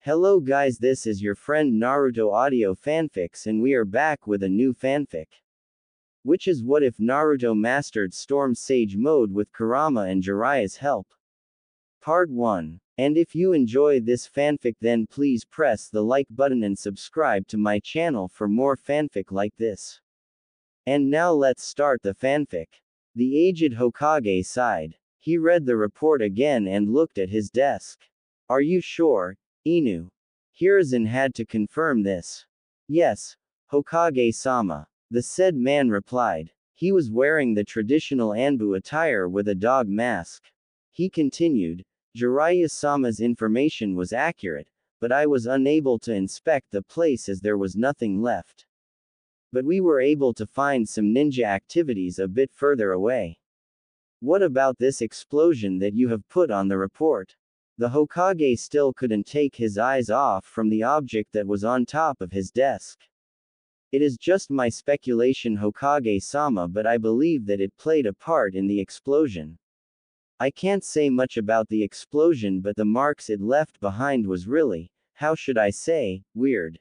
Hello guys, this is your friend Naruto Audio Fanfics and we are back with a new fanfic. Which is what if Naruto mastered Storm Sage mode with Kurama and Jiraiya's help? Part 1. And if you enjoy this fanfic then please press the like button and subscribe to my channel for more fanfic like this. And now let's start the fanfic. The aged Hokage sighed. He read the report again and looked at his desk. Are you sure, Inu? Hiruzen had to confirm this. Yes, Hokage-sama, the said man replied. He was wearing the traditional Anbu attire with a dog mask. He continued, Jiraiya-sama's information was accurate, but I was unable to inspect the place as there was nothing left. But we were able to find some ninja activities a bit further away. What about this explosion that you have put on the report? The Hokage still couldn't take his eyes off from the object that was on top of his desk. It is just my speculation, Hokage-sama, but I believe that it played a part in the explosion. I can't say much about the explosion, but the marks it left behind was really, how should I say, weird.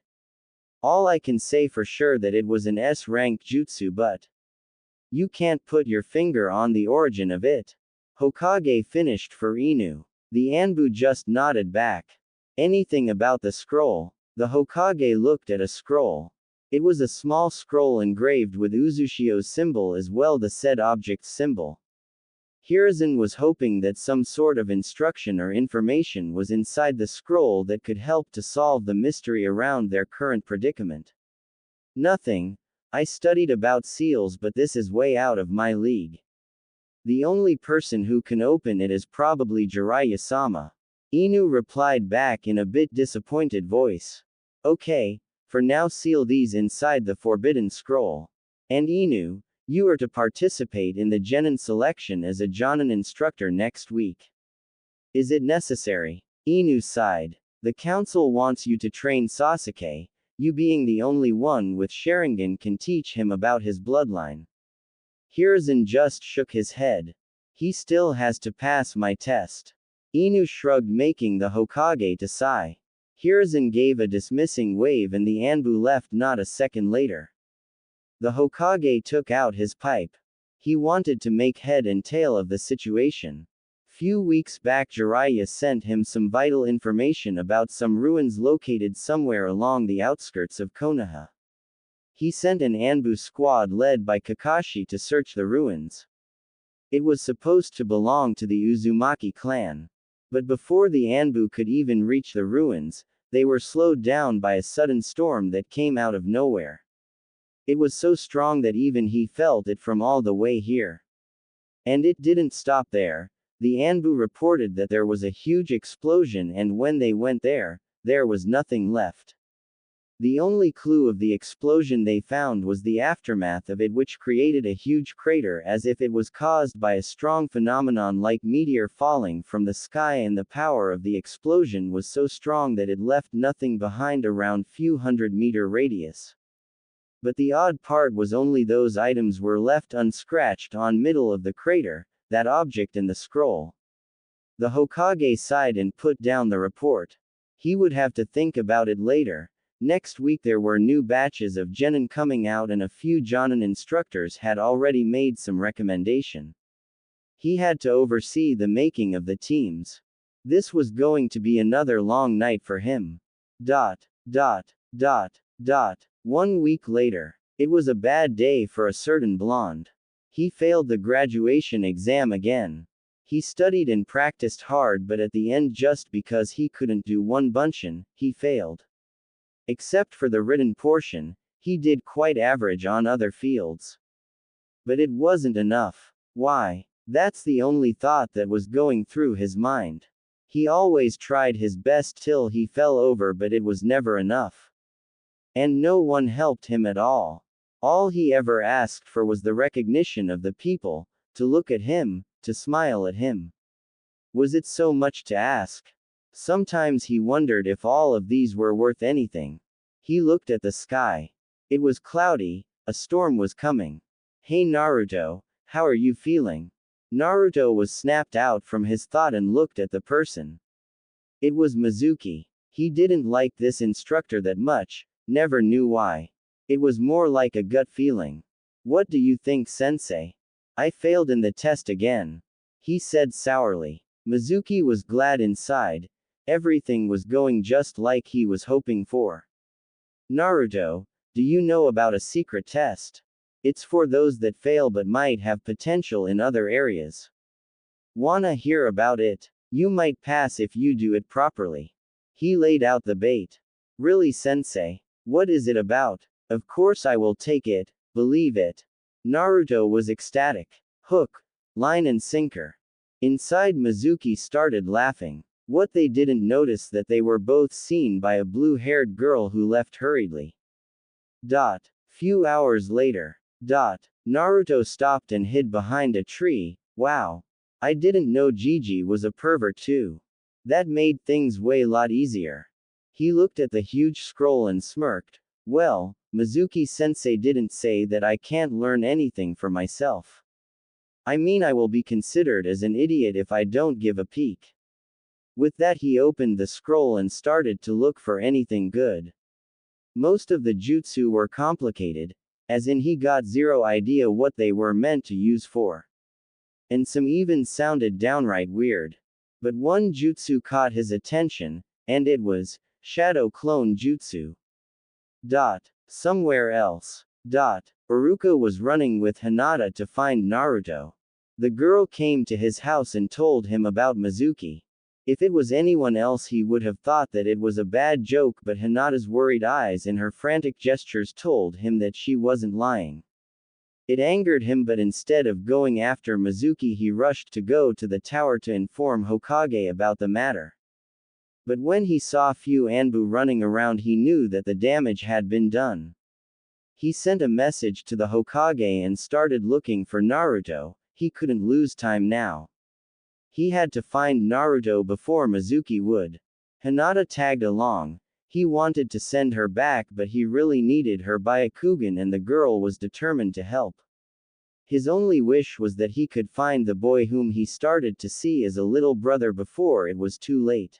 All I can say for sure that it was an S-rank jutsu, but you can't put your finger on the origin of it. Hokage finished for Inu. The Anbu just nodded back. Anything about the scroll? The Hokage looked at a scroll. It was a small scroll engraved with Uzushio's symbol as well, the said object's symbol. Hiruzen was hoping that some sort of instruction or information was inside the scroll that could help to solve the mystery around their current predicament. Nothing. I studied about seals, but this is way out of my league. The only person who can open it is probably Jiraiya-sama. Inu replied back in a bit disappointed voice. Okay, for now seal these inside the forbidden scroll. And Inu, you are to participate in the Genin selection as a Jonin instructor next week. Is it necessary? Inu sighed. The council wants you to train Sasuke, you being the only one with Sharingan can teach him about his bloodline. Hiruzen just shook his head. He still has to pass my test. Inu shrugged, making the Hokage to sigh. Hiruzen gave a dismissing wave and the Anbu left not a second later. The Hokage took out his pipe. He wanted to make head and tail of the situation. Few weeks back Jiraiya sent him some vital information about some ruins located somewhere along the outskirts of Konoha. He sent an Anbu squad led by Kakashi to search the ruins. It was supposed to belong to the Uzumaki clan. But before the Anbu could even reach the ruins, they were slowed down by a sudden storm that came out of nowhere. It was so strong that even he felt it from all the way here. And it didn't stop there. The Anbu reported that there was a huge explosion, and when they went there was nothing left. The only clue of the explosion they found was the aftermath of it, which created a huge crater as if it was caused by a strong phenomenon like meteor falling from the sky, and the power of the explosion was so strong that it left nothing behind around few hundred-meter radius. But the odd part was only those items were left unscratched on middle of the crater, that object and the scroll. The Hokage sighed and put down the report. He would have to think about it later. Next week there were new batches of Genin coming out and a few Jonin instructors had already made some recommendation. He had to oversee the making of the teams. This was going to be another long night for him. 1 week later. It was a bad day for a certain blonde. He failed the graduation exam again. He studied and practiced hard, but at the end, just because he couldn't do one bunshin, he failed. Except for the written portion, he did quite average on other fields. But it wasn't enough. Why? That's the only thought that was going through his mind. He always tried his best till he fell over, but it was never enough. And no one helped him at all. All he ever asked for was the recognition of the people, to look at him, to smile at him. Was it so much to ask? Sometimes he wondered if all of these were worth anything. He looked at the sky. It was cloudy, a storm was coming. Hey Naruto, how are you feeling? Naruto was snapped out from his thought and looked at the person. It was Mizuki. He didn't like this instructor that much, never knew why. It was more like a gut feeling. What do you think, sensei? I failed in the test again. He said sourly. Mizuki was glad inside. Everything was going just like he was hoping for. Naruto, do you know about a secret test? It's for those that fail but might have potential in other areas. Wanna hear about it? You might pass if you do it properly. He laid out the bait. Really, sensei? What is it about? Of course I will take it, believe it. Naruto was ecstatic. Hook, line and sinker. Inside, Mizuki started laughing. What they didn't notice that they were both seen by a blue-haired girl who left hurriedly. Few hours later. Naruto stopped and hid behind a tree. Wow. I didn't know Gigi was a pervert too. That made things way lot easier. He looked at the huge scroll and smirked. Well, Mizuki-sensei didn't say that I can't learn anything for myself. I mean, I will be considered as an idiot if I don't give a peek. With that, he opened the scroll and started to look for anything good. Most of the jutsu were complicated, as in he got zero idea what they were meant to use for. And some even sounded downright weird. But one jutsu caught his attention, and it was Shadow Clone Jutsu. Somewhere else. Iruka was running with Hinata to find Naruto. The girl came to his house and told him about Mizuki. If it was anyone else, he would have thought that it was a bad joke, but Hinata's worried eyes and her frantic gestures told him that she wasn't lying. It angered him, but instead of going after Mizuki, he rushed to go to the tower to inform Hokage about the matter. But when he saw few Anbu running around, he knew that the damage had been done. He sent a message to the Hokage and started looking for Naruto. He couldn't lose time now. He had to find Naruto before Mizuki would. Hinata tagged along. He wanted to send her back, but he really needed her Byakugan, and the girl was determined to help. His only wish was that he could find the boy whom he started to see as a little brother before it was too late.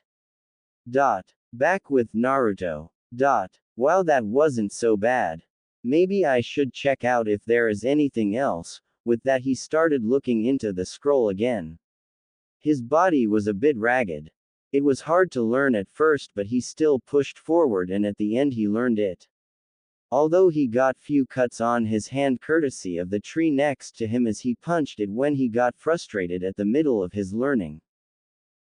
Back with Naruto. Well, that wasn't so bad. Maybe I should check out if there is anything else. With that, he started looking into the scroll again. His body was a bit ragged. It was hard to learn at first, but he still pushed forward, and at the end he learned it. Although he got few cuts on his hand courtesy of the tree next to him as he punched it when he got frustrated at the middle of his learning.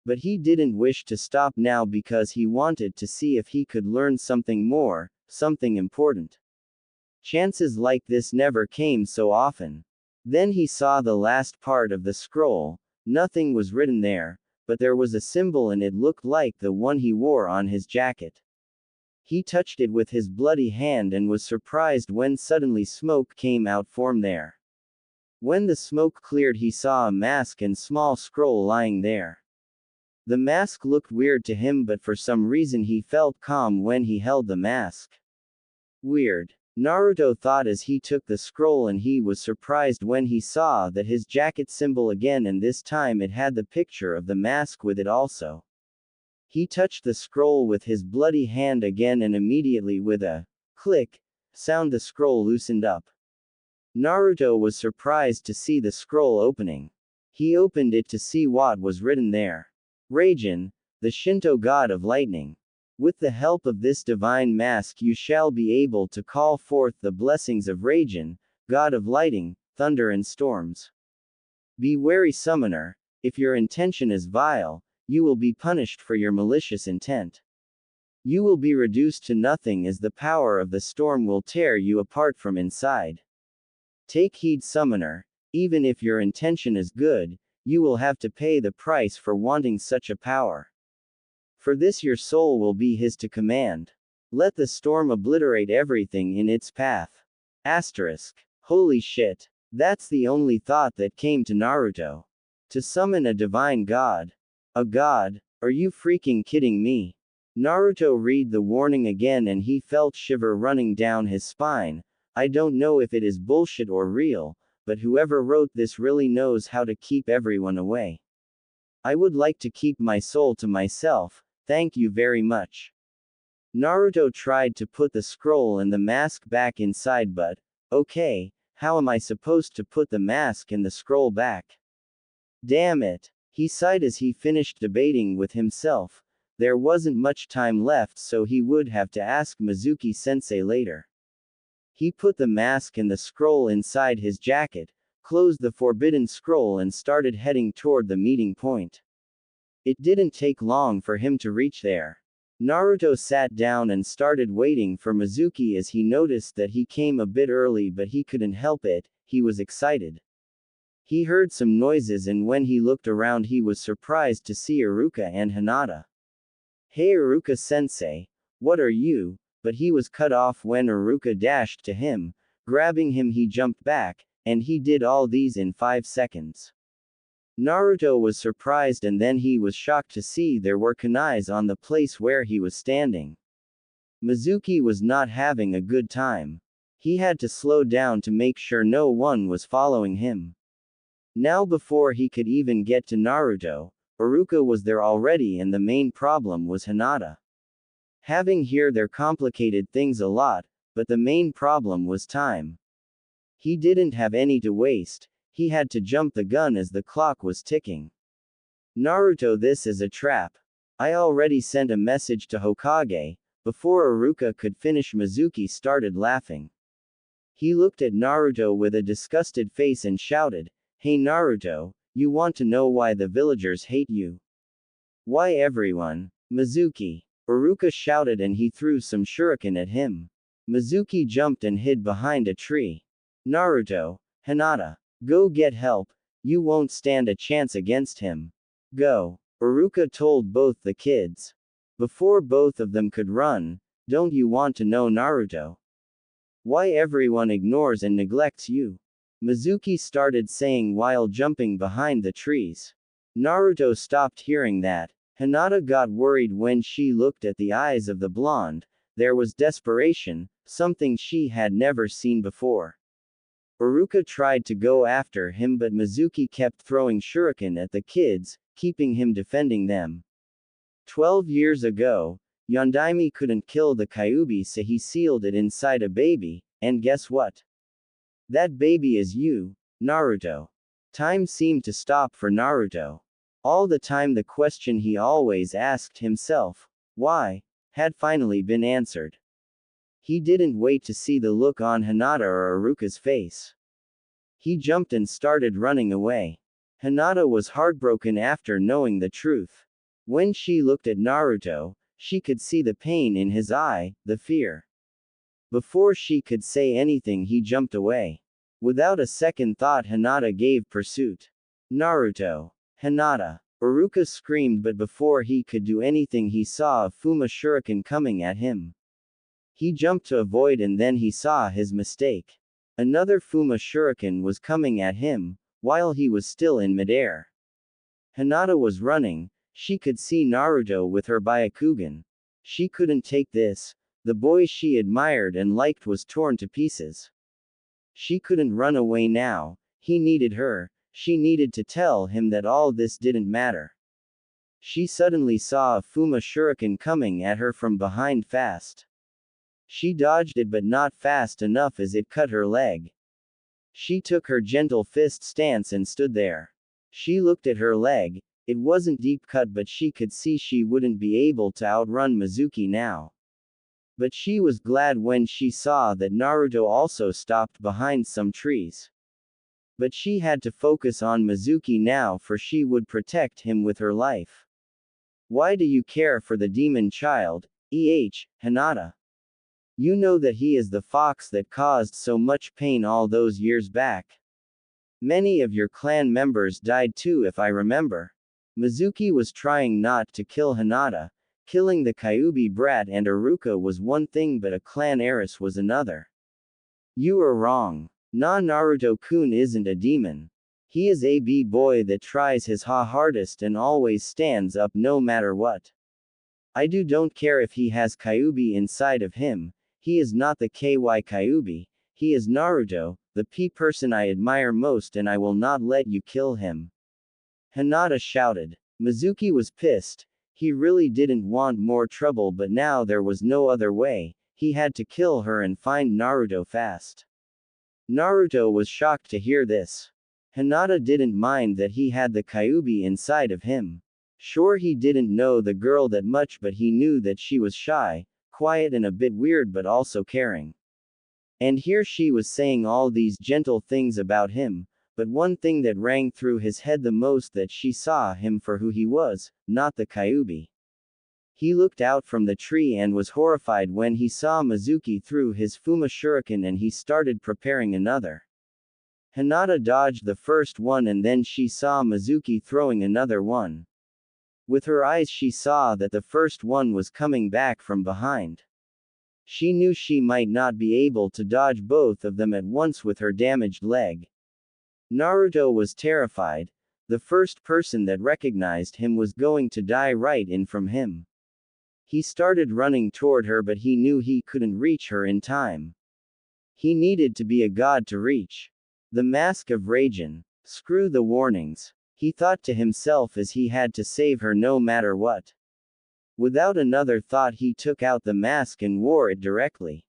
But he didn't wish to stop now because he wanted to see if he could learn something more, something important. Chances like this never came so often. Then he saw the last part of the scroll. Nothing was written there, but there was a symbol and it looked like the one he wore on his jacket. He touched it with his bloody hand and was surprised when suddenly smoke came out from there. When the smoke cleared, he saw a mask and small scroll lying there. The mask looked weird to him, but for some reason he felt calm when he held the mask. Weird. Naruto thought as he took the scroll, and he was surprised when he saw that his jacket symbol again, and this time it had the picture of the mask with it also. He touched the scroll with his bloody hand again, and immediately with a click sound the scroll loosened up. Naruto was surprised to see the scroll opening. He opened it to see what was written there. Raijin, the Shinto god of lightning. With the help of this divine mask you shall be able to call forth the blessings of Raijin, god of lightning, thunder and storms. Be wary, summoner. If your intention is vile, you will be punished for your malicious intent. You will be reduced to nothing as the power of the storm will tear you apart from inside. Take heed, summoner. Even if your intention is good, you will have to pay the price for wanting such a power. For this your soul will be his to command. Let the storm obliterate everything in its path. Holy shit. That's the only thought that came to Naruto. To summon a divine god. A god? Are you freaking kidding me? Naruto read the warning again and he felt shiver running down his spine. I don't know if it is bullshit or real, but whoever wrote this really knows how to keep everyone away. I would like to keep my soul to myself. Thank you very much. Naruto tried to put the scroll and the mask back inside, but, okay, how am I supposed to put the mask and the scroll back? Damn it. He sighed as he finished debating with himself. There wasn't much time left, so he would have to ask Mizuki-sensei later. He put the mask and the scroll inside his jacket, closed the forbidden scroll and started heading toward the meeting point. It didn't take long for him to reach there. Naruto sat down and started waiting for Mizuki as he noticed that he came a bit early, but he couldn't help it, he was excited. He heard some noises, and when he looked around he was surprised to see Iruka and Hinata. "Hey Iruka-sensei, what are you?" But he was cut off when Iruka dashed to him. Grabbing him, he jumped back, and he did all these in 5 seconds. Naruto was surprised, and then he was shocked to see there were kunais on the place where he was standing. Mizuki was not having a good time. He had to slow down to make sure no one was following him. Now before he could even get to Naruto, Iruka was there already, and the main problem was Hinata. Having here there complicated things a lot, but the main problem was time. He didn't have any to waste, he had to jump the gun as the clock was ticking. "Naruto, this is a trap. I already sent a message to Hokage." Before Iruka could finish, Mizuki started laughing. He looked at Naruto with a disgusted face and shouted, "Hey Naruto, you want to know why the villagers hate you?" "Why everyone?" "Mizuki," Iruka shouted, and he threw some shuriken at him. Mizuki jumped and hid behind a tree. "Naruto, Hinata, go get help. You won't stand a chance against him. Go," Iruka told both the kids. Before both of them could run, "Don't you want to know, Naruto? Why everyone ignores and neglects you?" Mizuki started saying while jumping behind the trees. Naruto stopped hearing that. Hinata got worried when she looked at the eyes of the blonde. There was desperation, something she had never seen before. Iruka tried to go after him, but Mizuki kept throwing shuriken at the kids, keeping him defending them. 12 years ago, Yondaime couldn't kill the Kyuubi, so he sealed it inside a baby, and guess what? That baby is you, Naruto. Time seemed to stop for Naruto. All the time the question he always asked himself, why, had finally been answered. He didn't wait to see the look on Hinata or Iruka's face. He jumped and started running away. Hinata was heartbroken after knowing the truth. When she looked at Naruto, she could see the pain in his eye, the fear. Before she could say anything, he jumped away. Without a second thought, Hinata gave pursuit. "Naruto! Hinata!" Iruka screamed, but before he could do anything he saw a Fuma shuriken coming at him. He jumped to avoid, and then he saw his mistake. Another Fuma shuriken was coming at him, while he was still in midair. Hinata was running. She could see Naruto with her Byakugan. She couldn't take this. The boy she admired and liked was torn to pieces. She couldn't run away now. He needed her. She needed to tell him that all this didn't matter. She suddenly saw a Fuma shuriken coming at her from behind fast. She dodged it, but not fast enough as it cut her leg. She took her gentle fist stance and stood there. She looked at her leg. It wasn't deep cut, but she could see she wouldn't be able to outrun Mizuki now. But she was glad when she saw that Naruto also stopped behind some trees. But she had to focus on Mizuki now, for she would protect him with her life. "Why do you care for the demon child, Hinata? You know that he is the fox that caused so much pain all those years back. Many of your clan members died too, if I remember." Mizuki was trying not to kill Hinata. Killing the Kyuubi brat and Iruka was one thing, but a clan heiress was another. "You are wrong. Naruto-kun isn't a demon. He is a b-boy that tries his hardest and always stands up no matter what. I don't care if he has Kyuubi inside of him. He is not the Kyuubi. He is Naruto, the person I admire most, and I will not let you kill him." Hinata shouted. Mizuki was pissed. He really didn't want more trouble, but now there was no other way. He had to kill her and find Naruto fast. Naruto was shocked to hear this. Hinata didn't mind that he had the Kyuubi inside of him. Sure, he didn't know the girl that much, but he knew that she was shy, quiet and a bit weird, but also caring. And here she was saying all these gentle things about him, but one thing that rang through his head the most, that she saw him for who he was, not the Kyuubi. He looked out from the tree and was horrified when he saw Mizuki threw his Fuma shuriken and he started preparing another. Hinata dodged the first one and then she saw Mizuki throwing another one. With her eyes she saw that the first one was coming back from behind. She knew she might not be able to dodge both of them at once with her damaged leg. Naruto was terrified. The first person that recognized him was going to die right in from him. He started running toward her, but he knew he couldn't reach her in time. He needed to be a god to reach. The Mask of Raijin. Screw the warnings. He thought to himself as he had to save her no matter what. Without another thought he took out the mask and wore it directly.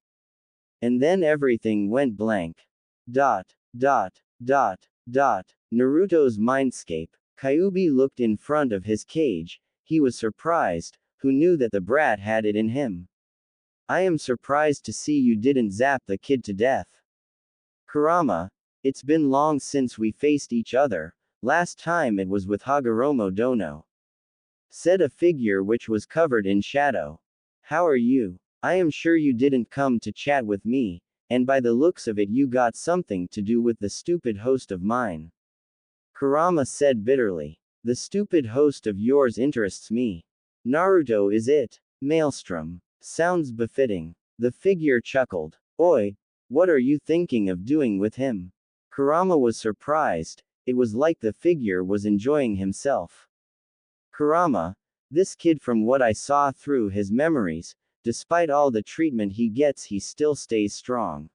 And then everything went blank. Dot. Dot. Dot. Dot. Naruto's mindscape. Kyuubi looked in front of his cage. He was surprised. Who knew that the brat had it in him? I am surprised to see you didn't zap the kid to death. Kurama, it's been long since we faced each other. Last time it was with Hagoromo Dono. Said a figure which was covered in shadow. How are you? I am sure you didn't come to chat with me, and by the looks of it you got something to do with the stupid host of mine. Kurama said bitterly. The stupid host of yours interests me. Naruto is it? Maelstrom. Sounds befitting. The figure chuckled. Oi, what are you thinking of doing with him? Kurama was surprised. It was like the figure was enjoying himself. Kurama, this kid, from what I saw through his memories, despite all the treatment he gets, he still stays strong.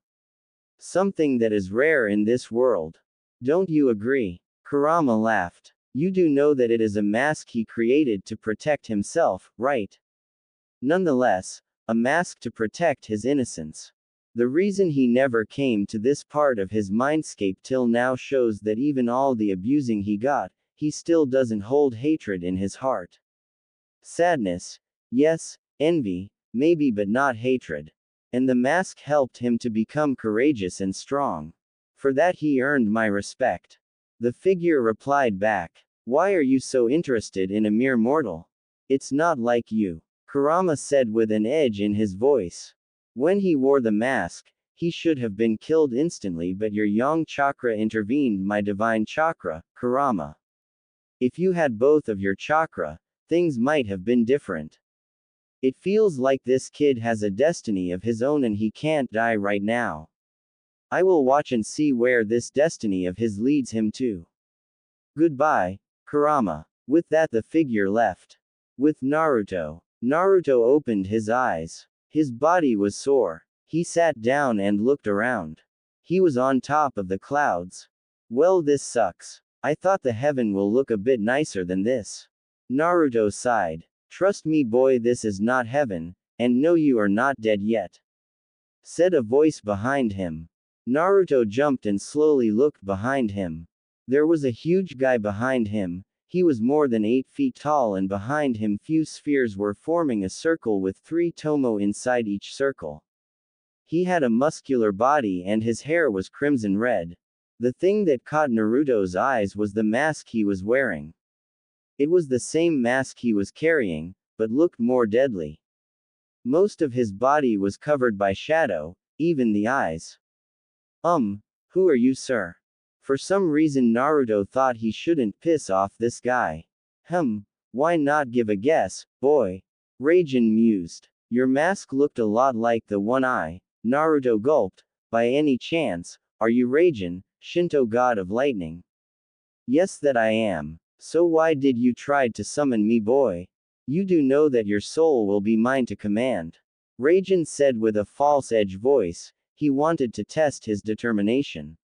Something that is rare in this world. Don't you agree? Kurama laughed. You do know that it is a mask he created to protect himself, right? Nonetheless, a mask to protect his innocence. The reason he never came to this part of his mindscape till now shows that even all the abusing he got, he still doesn't hold hatred in his heart. Sadness, yes, envy, maybe, but not hatred. And the mask helped him to become courageous and strong. For that he earned my respect. The figure replied back. Why are you so interested in a mere mortal? It's not like you. Kurama said with an edge in his voice. When he wore the mask, he should have been killed instantly, but your yang chakra intervened, my divine chakra, Kurama. If you had both of your chakra, things might have been different. It feels like this kid has a destiny of his own and he can't die right now. I will watch and see where this destiny of his leads him to. Goodbye, Kurama. With that the figure left. With Naruto. Naruto opened his eyes. His body was sore. He sat down and looked around. He was on top of the clouds. Well, this sucks. I thought the heaven will look a bit nicer than this. Naruto sighed. Trust me boy, this is not heaven, and no, you are not dead yet. Said a voice behind him. Naruto jumped and slowly looked behind him. There was a huge guy behind him. He was more than 8 feet tall, and behind him few spheres were forming a circle with 3 tomo inside each circle. He had a muscular body and his hair was crimson red. The thing that caught Naruto's eyes was the mask he was wearing. It was the same mask he was carrying, but looked more deadly. Most of his body was covered by shadow, even the eyes. Who are you, sir? For some reason Naruto thought he shouldn't piss off this guy. Why not give a guess, boy? Raijin mused. Your mask looked a lot like the one I. Naruto gulped. By any chance, are you Raijin, Shinto god of lightning? Yes, that I am. So why did you try to summon me, boy? You do know that your soul will be mine to command. Raijin said with a false edge voice. He wanted to test his determination.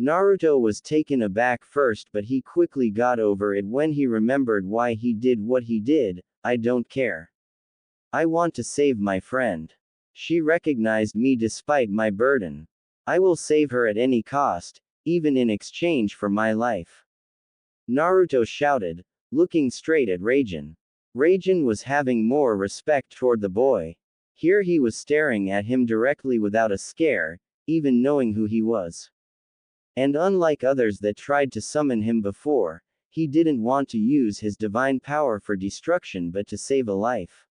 Naruto was taken aback first, but he quickly got over it when he remembered why he did what he did. I don't care. I want to save my friend. She recognized me despite my burden. I will save her at any cost, even in exchange for my life. Naruto shouted, looking straight at Raijin. Raijin was having more respect toward the boy. Here he was staring at him directly without a scare, even knowing who he was. And unlike others that tried to summon him before, he didn't want to use his divine power for destruction but to save a life.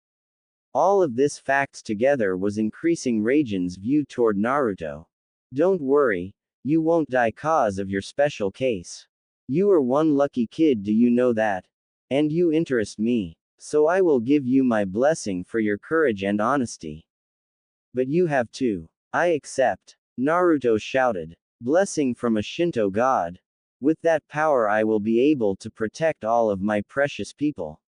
All of this facts together was increasing Raijin's view toward Naruto. Don't worry, you won't die cause of your special case. You are one lucky kid, do you know that? And you interest me. So I will give you my blessing for your courage and honesty. But you have to. I accept. Naruto shouted. Blessing from a Shinto god. With that power I will be able to protect all of my precious people.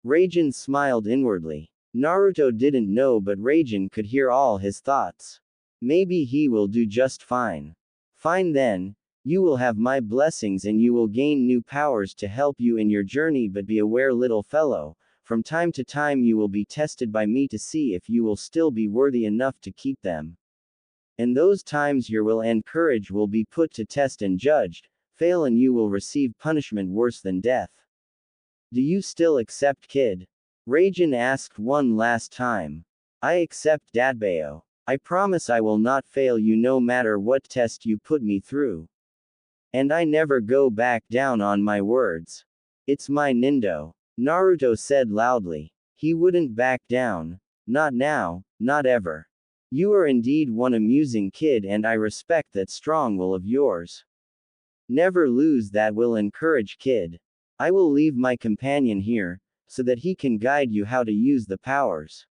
Raijin smiled inwardly. Naruto didn't know, but Raijin could hear all his thoughts. Maybe he will do just fine. Fine then, you will have my blessings and you will gain new powers to help you in your journey, but be aware, little fellow, from time to time you will be tested by me to see if you will still be worthy enough to keep them. In those times your will and courage will be put to test and judged. Fail and you will receive punishment worse than death. Do you still accept, kid? Raijin asked one last time. I accept, Dadbao. I promise I will not fail you no matter what test you put me through. And I never go back down on my words. It's my Nindo. Naruto said loudly. He wouldn't back down. Not now, not ever. You are indeed one amusing kid and I respect that strong will of yours. Never lose that will and courage, kid. I will leave my companion here, so that he can guide you how to use the powers.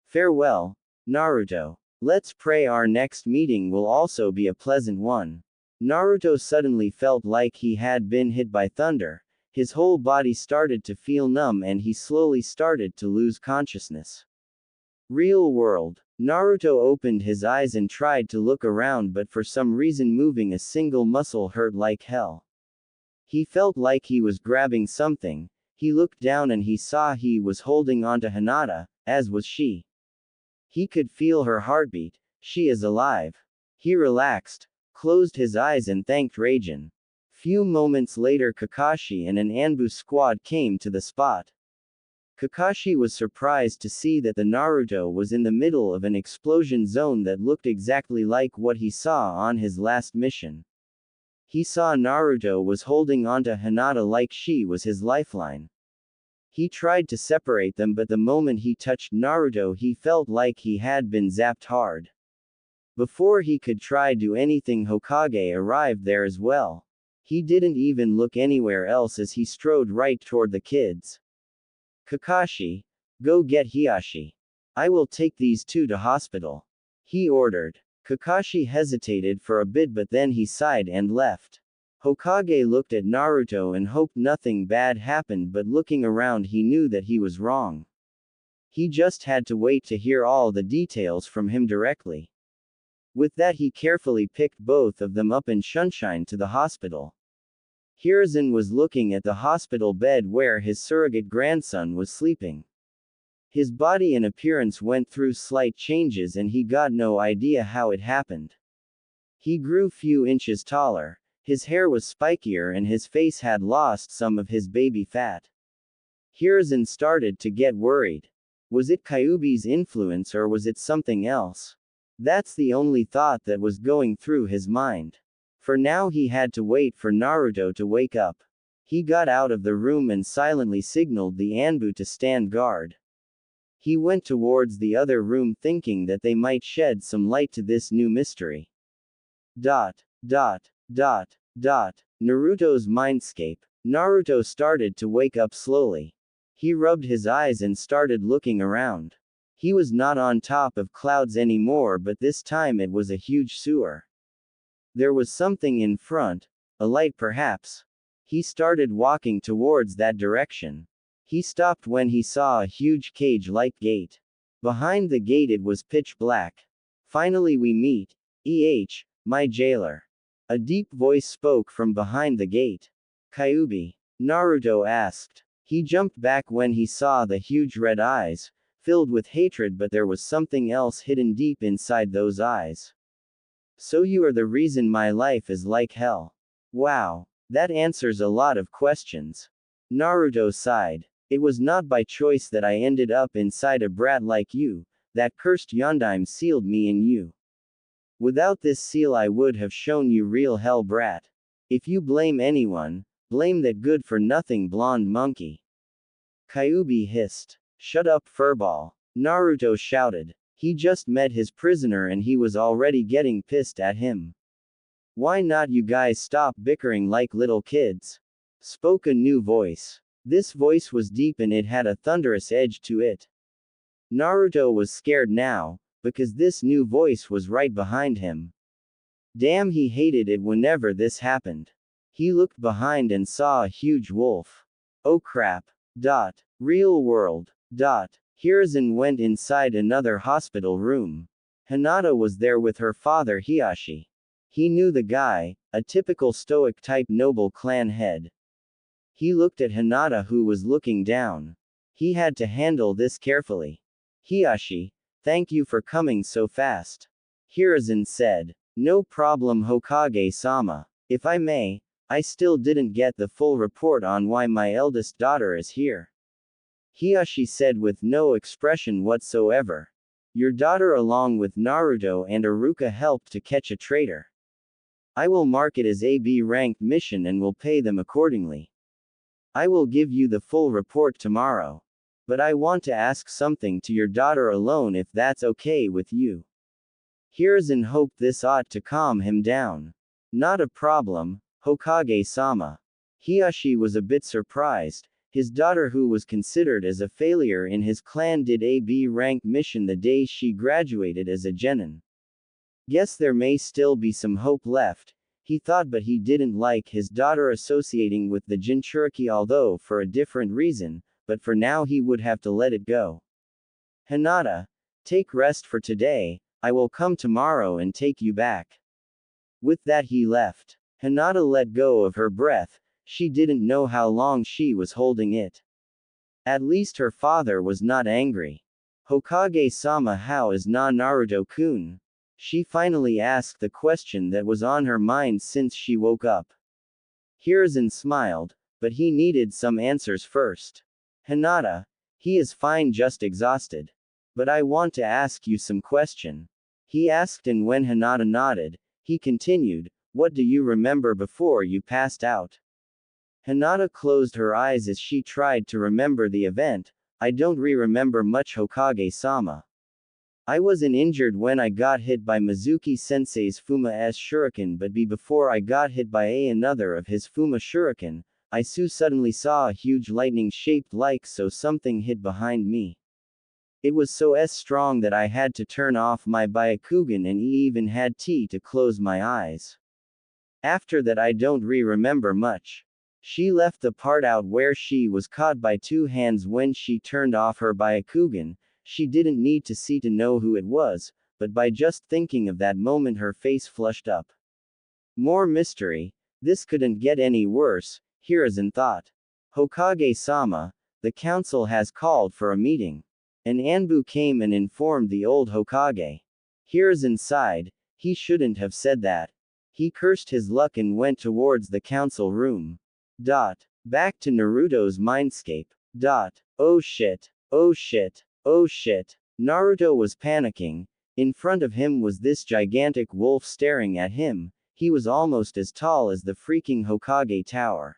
Farewell, Naruto. Let's pray our next meeting will also be a pleasant one. Naruto suddenly felt like he had been hit by thunder. His whole body started to feel numb and he slowly started to lose consciousness. Real world. Naruto opened his eyes and tried to look around, but for some reason moving a single muscle hurt like hell. He felt like he was grabbing something. He looked down and he saw he was holding onto Hinata, as was she. He could feel her heartbeat. She is alive. He relaxed, closed his eyes and thanked Raijin. Few moments later Kakashi and an Anbu squad came to the spot. Kakashi was surprised to see that the Naruto was in the middle of an explosion zone that looked exactly like what he saw on his last mission. He saw Naruto was holding onto Hinata like she was his lifeline. He tried to separate them, but the moment he touched Naruto he felt like he had been zapped hard. Before he could try do anything, Hokage arrived there as well. He didn't even look anywhere else as he strode right toward the kids. Kakashi, go get Hiashi. I will take these two to hospital. He ordered. Kakashi hesitated for a bit but then he sighed and left. Hokage looked at Naruto and hoped nothing bad happened, but looking around he knew that he was wrong. He just had to wait to hear all the details from him directly. With that he carefully picked both of them up and shunshined to the hospital. Hiruzen was looking at the hospital bed where his surrogate grandson was sleeping. His body and appearance went through slight changes and he got no idea how it happened. He grew few inches taller, his hair was spikier and his face had lost some of his baby fat. Hiruzen started to get worried. Was it Kyuubi's influence or was it something else? That's the only thought that was going through his mind. For now he had to wait for Naruto to wake up. He got out of the room and silently signaled the Anbu to stand guard. He went towards the other room thinking that they might shed some light to this new mystery. Naruto's mindscape. Naruto started to wake up slowly. He rubbed his eyes and started looking around. He was not on top of clouds anymore, but this time it was a huge sewer. There was something in front, a light perhaps. He started walking towards that direction. He stopped when he saw a huge cage-like gate. Behind the gate it was pitch black. Finally we meet. My jailer. A deep voice spoke from behind the gate. Kyuubi? Naruto asked. He jumped back when he saw the huge red eyes, filled with hatred, but there was something else hidden deep inside those eyes. So you are the reason my life is like hell. Wow. That answers a lot of questions. Naruto sighed. It was not by choice that I ended up inside a brat like you. That cursed Yondaime sealed me in you. Without this seal I would have shown you real hell, brat. If you blame anyone, blame that good-for-nothing blonde monkey. Kyuubi hissed. Shut up, furball. Naruto shouted. He just met his prisoner and he was already getting pissed at him. Why not you guys stop bickering like little kids? Spoke a new voice. This voice was deep and it had a thunderous edge to it. Naruto was scared now, because this new voice was right behind him. Damn, he hated it whenever this happened. He looked behind and saw a huge wolf. Oh crap. Real world. Hiruzen went inside another hospital room. Hinata was there with her father Hiashi. He knew the guy, a typical stoic type noble clan head. He looked at Hinata who was looking down. He had to handle this carefully. Hiashi, thank you for coming so fast. Hiruzen said. No problem, Hokage-sama. If I may, I still didn't get the full report on why my eldest daughter is here. Hiashi said with no expression whatsoever. Your daughter along with Naruto and Iruka helped to catch a traitor. I will mark it as a B-ranked mission and will pay them accordingly. I will give you the full report tomorrow. But I want to ask something to your daughter alone if that's okay with you. Hiruzen hoped this ought to calm him down. Not a problem, Hokage-sama. Hiashi was a bit surprised. His daughter, who was considered as a failure in his clan, did a B-rank mission the day she graduated as a genin. Guess there may still be some hope left, he thought, but he didn't like his daughter associating with the Jinchuriki, although for a different reason, but for now he would have to let it go. Hinata, take rest for today, I will come tomorrow and take you back. With that he left. Hinata let go of her breath, she didn't know how long she was holding it. At least her father was not angry. Hokage-sama, how is Naruto-kun? She finally asked the question that was on her mind since she woke up. Hiruzen smiled, but he needed some answers first. Hinata, he is fine, just exhausted. But I want to ask you some question. He asked, and when Hinata nodded, he continued, what do you remember before you passed out? Hinata closed her eyes as she tried to remember the event. I don't remember much, Hokage-sama. I wasn't injured when I got hit by Mizuki-sensei's Fuma-S shuriken, but before I got hit by another of his Fuma shuriken, I suddenly saw a huge lightning shaped like so something hit behind me. It was so strong that I had to turn off my Byakugan and even had to close my eyes. After that I don't remember much. She left the part out where she was caught by two hands when she turned off her Byakugan. She didn't need to see to know who it was, but by just thinking of that moment her face flushed up. More mystery. This couldn't get any worse, Hiruzen thought. Hokage-sama, the council has called for a meeting. An Anbu came and informed the old Hokage. Hiruzen sighed, he shouldn't have said that. He cursed his luck and went towards the council room. Back to Naruto's mindscape. Oh shit. Oh shit. Oh shit. Naruto was panicking. In front of him was this gigantic wolf staring at him. He was almost as tall as the freaking Hokage Tower.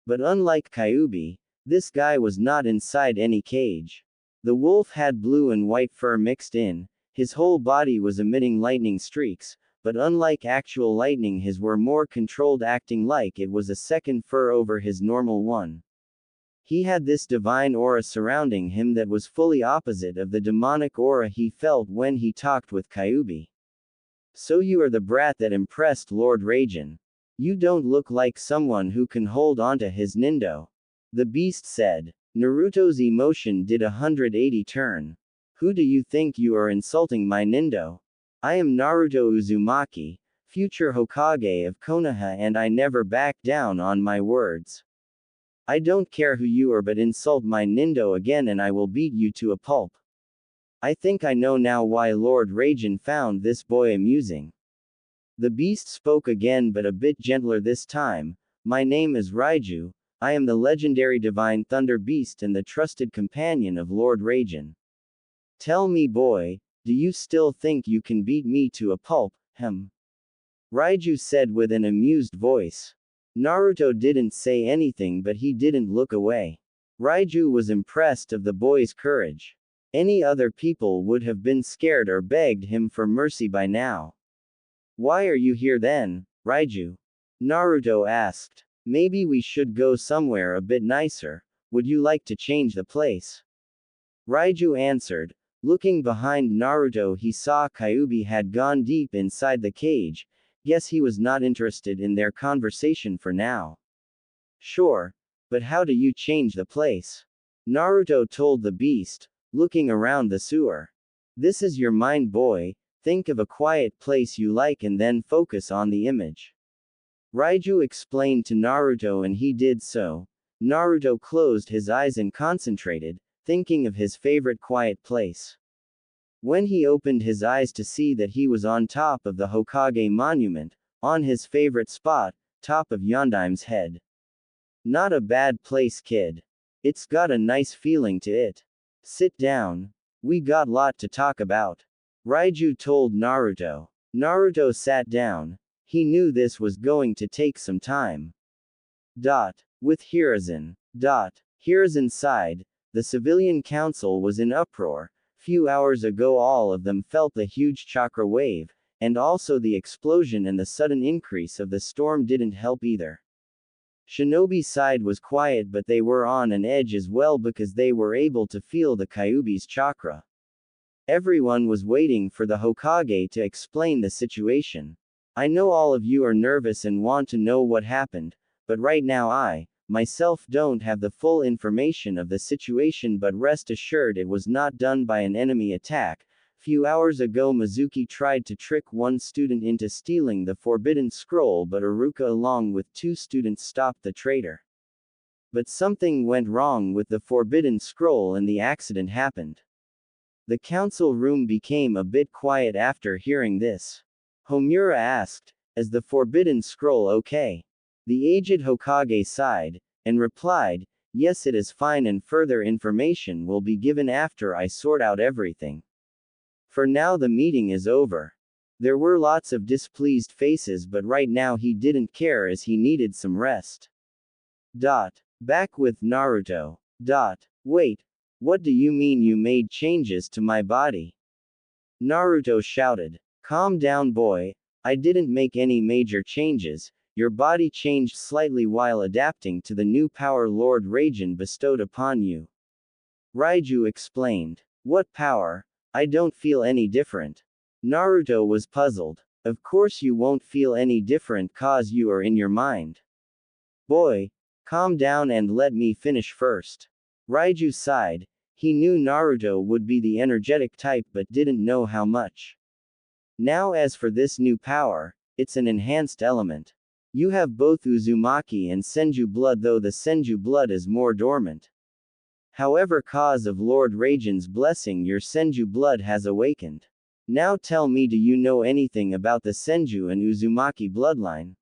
But unlike Kyuubi, this guy was not inside any cage. The wolf had blue and white fur mixed in, his whole body was emitting lightning streaks, but unlike actual lightning his were more controlled, acting like it was a second fur over his normal one. He had this divine aura surrounding him that was fully opposite of the demonic aura he felt when he talked with Kyuubi. So you are the brat that impressed Lord Raijin. You don't look like someone who can hold onto his nindo. The beast said. Naruto's emotion did a 180 turn. Who do you think you are insulting, my nindo? I am Naruto Uzumaki, future Hokage of Konoha, and I never back down on my words. I don't care who you are, but insult my Nindo again and I will beat you to a pulp. I think I know now why Lord Raijin found this boy amusing. The beast spoke again, but a bit gentler this time. My name is Raiju. I am the legendary divine thunder beast and the trusted companion of Lord Raijin. Tell me, boy, do you still think you can beat me to a pulp, Raiju said with an amused voice. Naruto didn't say anything, but he didn't look away. Raiju was impressed of the boy's courage. Any other people would have been scared or begged him for mercy by now. Why are you here then, Raiju? Naruto asked. Maybe we should go somewhere a bit nicer. Would you like to change the place? Raiju answered. Looking behind Naruto, he saw Kyuubi had gone deep inside the cage. Guess he was not interested in their conversation for now. Sure, but how do you change the place? Naruto told the beast, looking around the sewer. This is your mind, boy. Think of a quiet place you like and then focus on the image. Raiju explained to Naruto and he did so. Naruto closed his eyes and concentrated, thinking of his favorite quiet place. When he opened his eyes to see that he was on top of the Hokage monument, on his favorite spot, top of Yondaim's head. Not a bad place, kid. It's got a nice feeling to it. Sit down. We got lot to talk about. Raiju told Naruto. Naruto sat down. He knew this was going to take some time. With Hiruzen. Hiruzen sighed. The civilian council was in uproar. Few hours ago all of them felt the huge chakra wave, and also the explosion and the sudden increase of the storm didn't help either. Shinobi's side was quiet, but they were on an edge as well because they were able to feel the Kyuubi's chakra. Everyone was waiting for the Hokage to explain the situation. I know all of you are nervous and want to know what happened, but right now I, myself don't have the full information of the situation, but rest assured it was not done by an enemy attack. Few hours ago Mizuki tried to trick one student into stealing the forbidden scroll, but Iruka along with 2 students stopped the traitor. But something went wrong with the forbidden scroll and the accident happened. The council room became a bit quiet after hearing this. Homura asked, "Is the forbidden scroll okay?" The aged Hokage sighed, and replied, "Yes, it is fine and further information will be given after I sort out everything. For now the meeting is over." There were lots of displeased faces, but right now he didn't care as he needed some rest. Back with Naruto. Wait, what do you mean you made changes to my body? Naruto shouted. Calm down, boy. I didn't make any major changes. Your body changed slightly while adapting to the new power Lord Raijin bestowed upon you. Raiju explained. What power? I don't feel any different. Naruto was puzzled. Of course you won't feel any different cause you are in your mind. Boy, calm down and let me finish first. Raiju sighed. He knew Naruto would be the energetic type but didn't know how much. Now as for this new power, it's an enhanced element. You have both Uzumaki and Senju blood, though the Senju blood is more dormant. However, cause of Lord Raijin's blessing your Senju blood has awakened. Now tell me, do you know anything about the Senju and Uzumaki bloodline?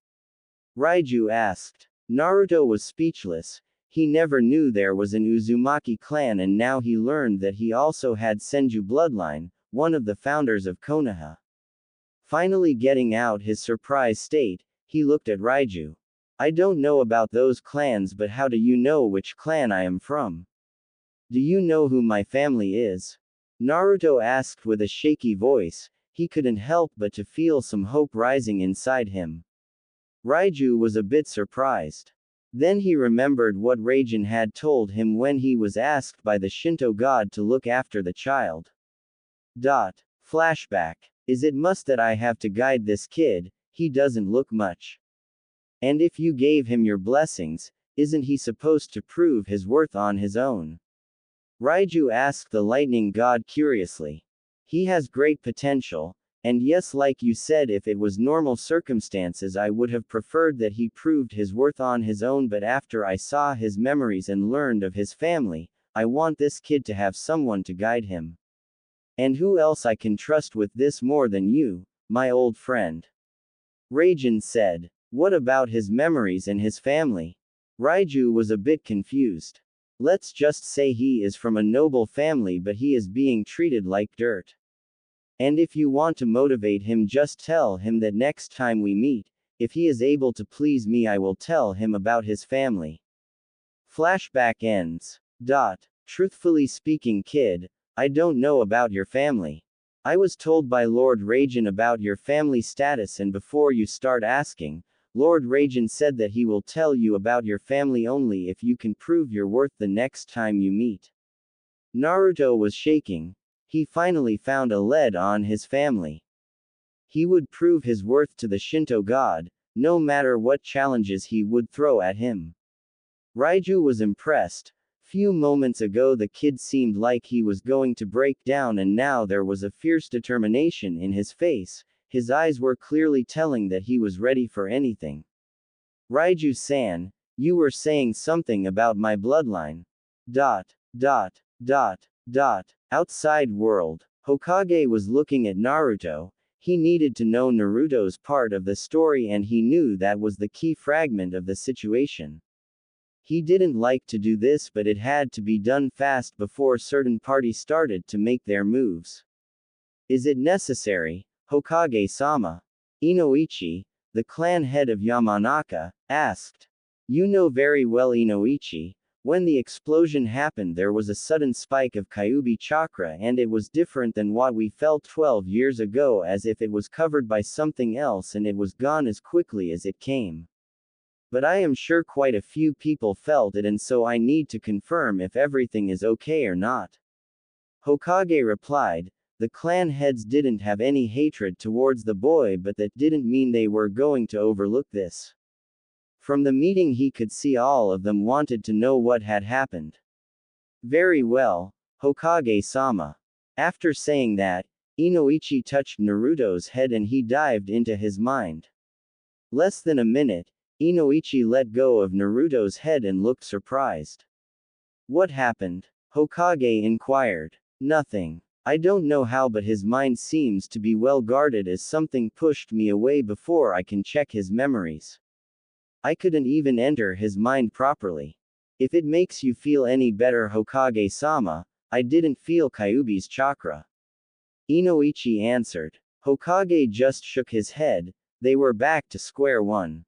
Raiju asked. Naruto was speechless. He never knew there was an Uzumaki clan, and now he learned that he also had Senju bloodline, one of the founders of Konoha. Finally getting out his surprised state, he looked at Raiju. I don't know about those clans, but how do you know which clan I am from? Do you know who my family is? Naruto asked with a shaky voice. He couldn't help but to feel some hope rising inside him. Raiju was a bit surprised. Then he remembered what Raijin had told him when he was asked by the Shinto god to look after the child. Flashback. Is it must that I have to guide this kid? He doesn't look much. And if you gave him your blessings, isn't he supposed to prove his worth on his own? Raiju asked the lightning god curiously. He has great potential. And yes, like you said, if it was normal circumstances, I would have preferred that he proved his worth on his own, but after I saw his memories and learned of his family, I want this kid to have someone to guide him. And who else I can trust with this more than you, my old friend? Raijin said. What about his memories and his family? Raiju was a bit confused. Let's just say he is from a noble family, but he is being treated like dirt. And if you want to motivate him, just tell him that next time we meet, if he is able to please me, I will tell him about his family. Flashback ends. Truthfully speaking, kid, I don't know about your family. I was told by Lord Raijin about your family status, and before you start asking, Lord Raijin said that he will tell you about your family only if you can prove your worth the next time you meet. Naruto was shaking. He finally found a lead on his family. He would prove his worth to the Shinto god, no matter what challenges he would throw at him. Raiju was impressed. Few moments ago the kid seemed like he was going to break down, and now there was a fierce determination in his face. His eyes were clearly telling that he was ready for anything. Raiju-san, you were saying something about my bloodline. Outside world. Hokage was looking at Naruto. He needed to know Naruto's part of the story, and he knew that was the key fragment of the situation. He didn't like to do this, but it had to be done fast before certain parties started to make their moves. Is it necessary, Hokage-sama? Inoichi, the clan head of Yamanaka, asked. You know very well, Inoichi. When the explosion happened, there was a sudden spike of Kyuubi chakra, and it was different than what we felt 12 years ago, as if it was covered by something else and it was gone as quickly as it came. But I am sure quite a few people felt it, and so I need to confirm if everything is okay or not. Hokage replied. The clan heads didn't have any hatred towards the boy, but that didn't mean they were going to overlook this. From the meeting he could see all of them wanted to know what had happened. Very well, Hokage-sama. After saying that, Inoichi touched Naruto's head and he dived into his mind. Less than a minute, Inoichi let go of Naruto's head and looked surprised. What happened? Hokage inquired. Nothing. I don't know how, but his mind seems to be well guarded, as something pushed me away before I can check his memories. I couldn't even enter his mind properly. If it makes you feel any better, Hokage-sama, I didn't feel Kyuubi's chakra. Inoichi answered. Hokage just shook his head. They were back to square one.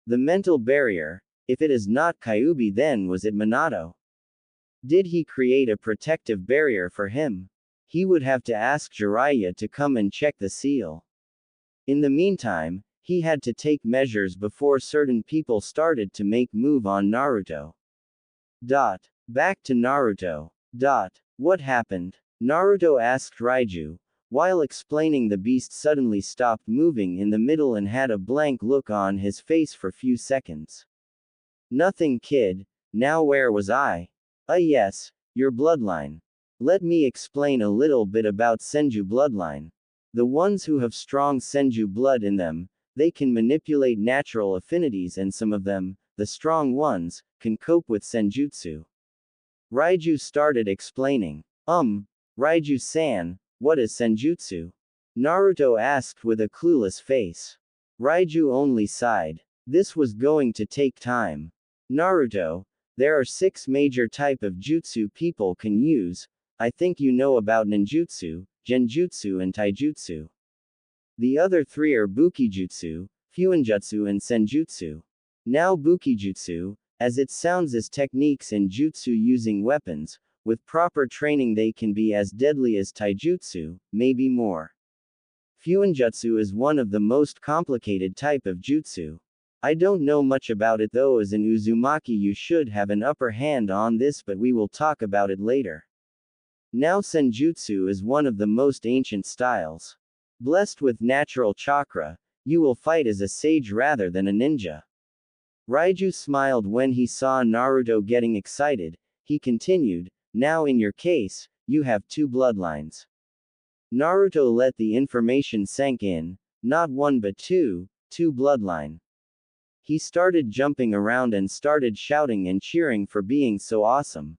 The mental barrier. If it is not Kyuubi, then was it Minato? Did he create a protective barrier for him? He would have to ask Jiraiya to come and check the seal. In the meantime, he had to take measures before certain people started to make move on Naruto. Back to Naruto. What happened? Naruto asked Raiju. While explaining, the beast suddenly stopped moving in the middle and had a blank look on his face for few seconds. Nothing, kid. Now where was I? Yes, your bloodline. Let me explain a little bit about Senju bloodline. The ones who have strong Senju blood in them, they can manipulate natural affinities, and some of them, the strong ones, can cope with senjutsu. Raiju started explaining. Raiju-san, what is senjutsu? Naruto asked with a clueless face. Raiju only sighed. This was going to take time. Naruto, there are 6 major type of jutsu people can use. I think you know about ninjutsu, genjutsu and taijutsu. The other 3 are bukijutsu, fuinjutsu and senjutsu. Now bukijutsu, as it sounds, is techniques in jutsu using weapons. With proper training they can be as deadly as taijutsu, maybe more. Fuinjutsu is one of the most complicated type of jutsu. I don't know much about it though. As an Uzumaki you should have an upper hand on this, but we will talk about it later. Now senjutsu is one of the most ancient styles. Blessed with natural chakra, you will fight as a sage rather than a ninja. Raiju smiled when he saw Naruto getting excited. He continued, now in your case, you have 2 bloodlines. Naruto let the information sink in. Not one but two bloodline. He started jumping around and started shouting and cheering for being so awesome.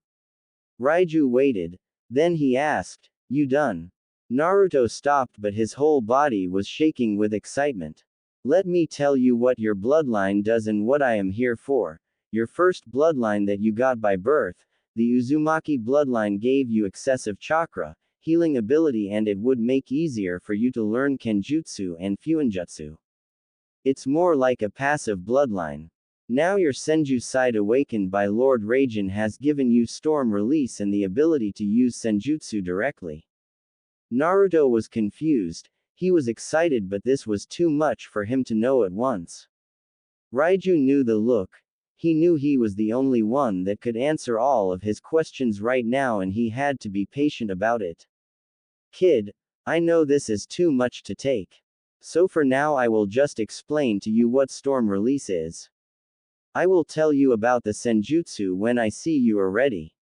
Raiju waited. Then he asked, "You done?" Naruto stopped, but his whole body was shaking with excitement. "Let me tell you what your bloodline does and what I am here for. Your first bloodline that you got by birth, the Uzumaki bloodline, gave you excessive chakra, healing ability, and it would make easier for you to learn Kenjutsu and Fuinjutsu. It's more like a passive bloodline. Now your Senju side awakened by Lord Raijin has given you Storm Release and the ability to use Senjutsu directly." Naruto was confused. He was excited, but this was too much for him to know at once. Raiju knew the look. He knew he was the only one that could answer all of his questions right now, and he had to be patient about it. "Kid, I know this is too much to take. So for now I will just explain to you what Storm Release is. I will tell you about the Senjutsu when I see you are ready.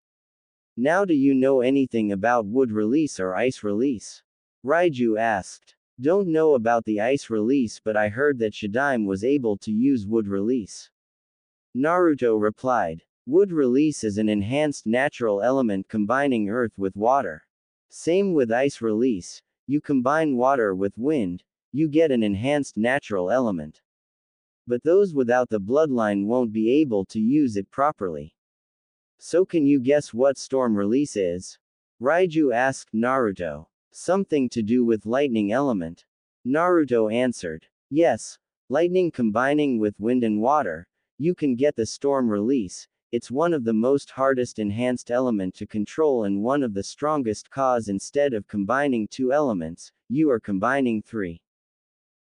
Now do you know anything about Wood Release or Ice Release?" Raiju asked. "Don't know about the Ice Release, but I heard that Shadaime was able to use Wood Release." Naruto replied. "Wood Release is an enhanced natural element combining earth with water. Same with Ice Release, you combine water with wind, you get an enhanced natural element. But those without the bloodline won't be able to use it properly. So can you guess what Storm Release is?" Raiju asked Naruto. "Something to do with lightning element." Naruto answered. "Yes, lightning combining with wind and water, you can get the Storm Release. It's one of the most hardest enhanced element to control and one of the strongest, cause instead of combining two elements, you are combining three.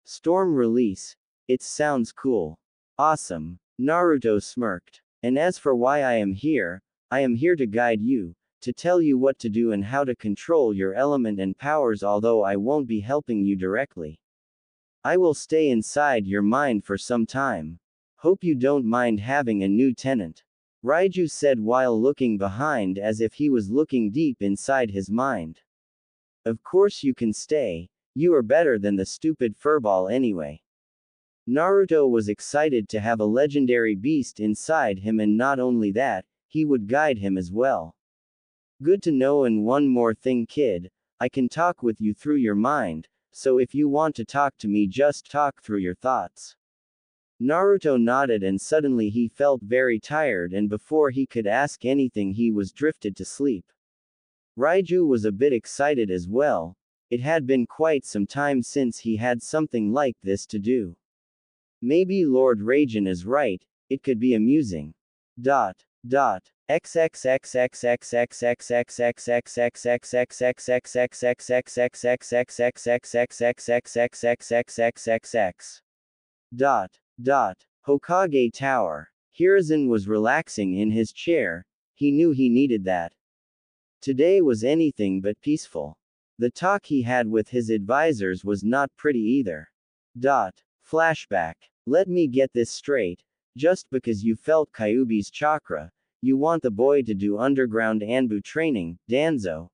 Storm Release. It sounds cool. Awesome." Naruto smirked. "And as for why I am here to guide you, to tell you what to do and how to control your element and powers, although I won't be helping you directly. I will stay inside your mind for some time. Hope you don't mind having a new tenant," Raiju said while looking behind as if he was looking deep inside his mind. "Of course you can stay, you are better than the stupid furball anyway." Naruto was excited to have a legendary beast inside him, and not only that, he would guide him as well. "Good to know, and one more thing, kid, I can talk with you through your mind, so if you want to talk to me, just talk through your thoughts." Naruto nodded, and suddenly he felt very tired, and before he could ask anything he was drifted to sleep. Raiju was a bit excited as well. It had been quite some time since he had something like this to do. Maybe Lord Raijin is right, it could be amusing. Hokage Tower. Hiruzen was relaxing in his chair. He knew he needed that. Today was anything but peaceful. The talk he had with his advisors was not pretty either. Flashback. Let me get this straight. Just because you felt Kyuubi's chakra, you want the boy to do underground Anbu training, Danzo?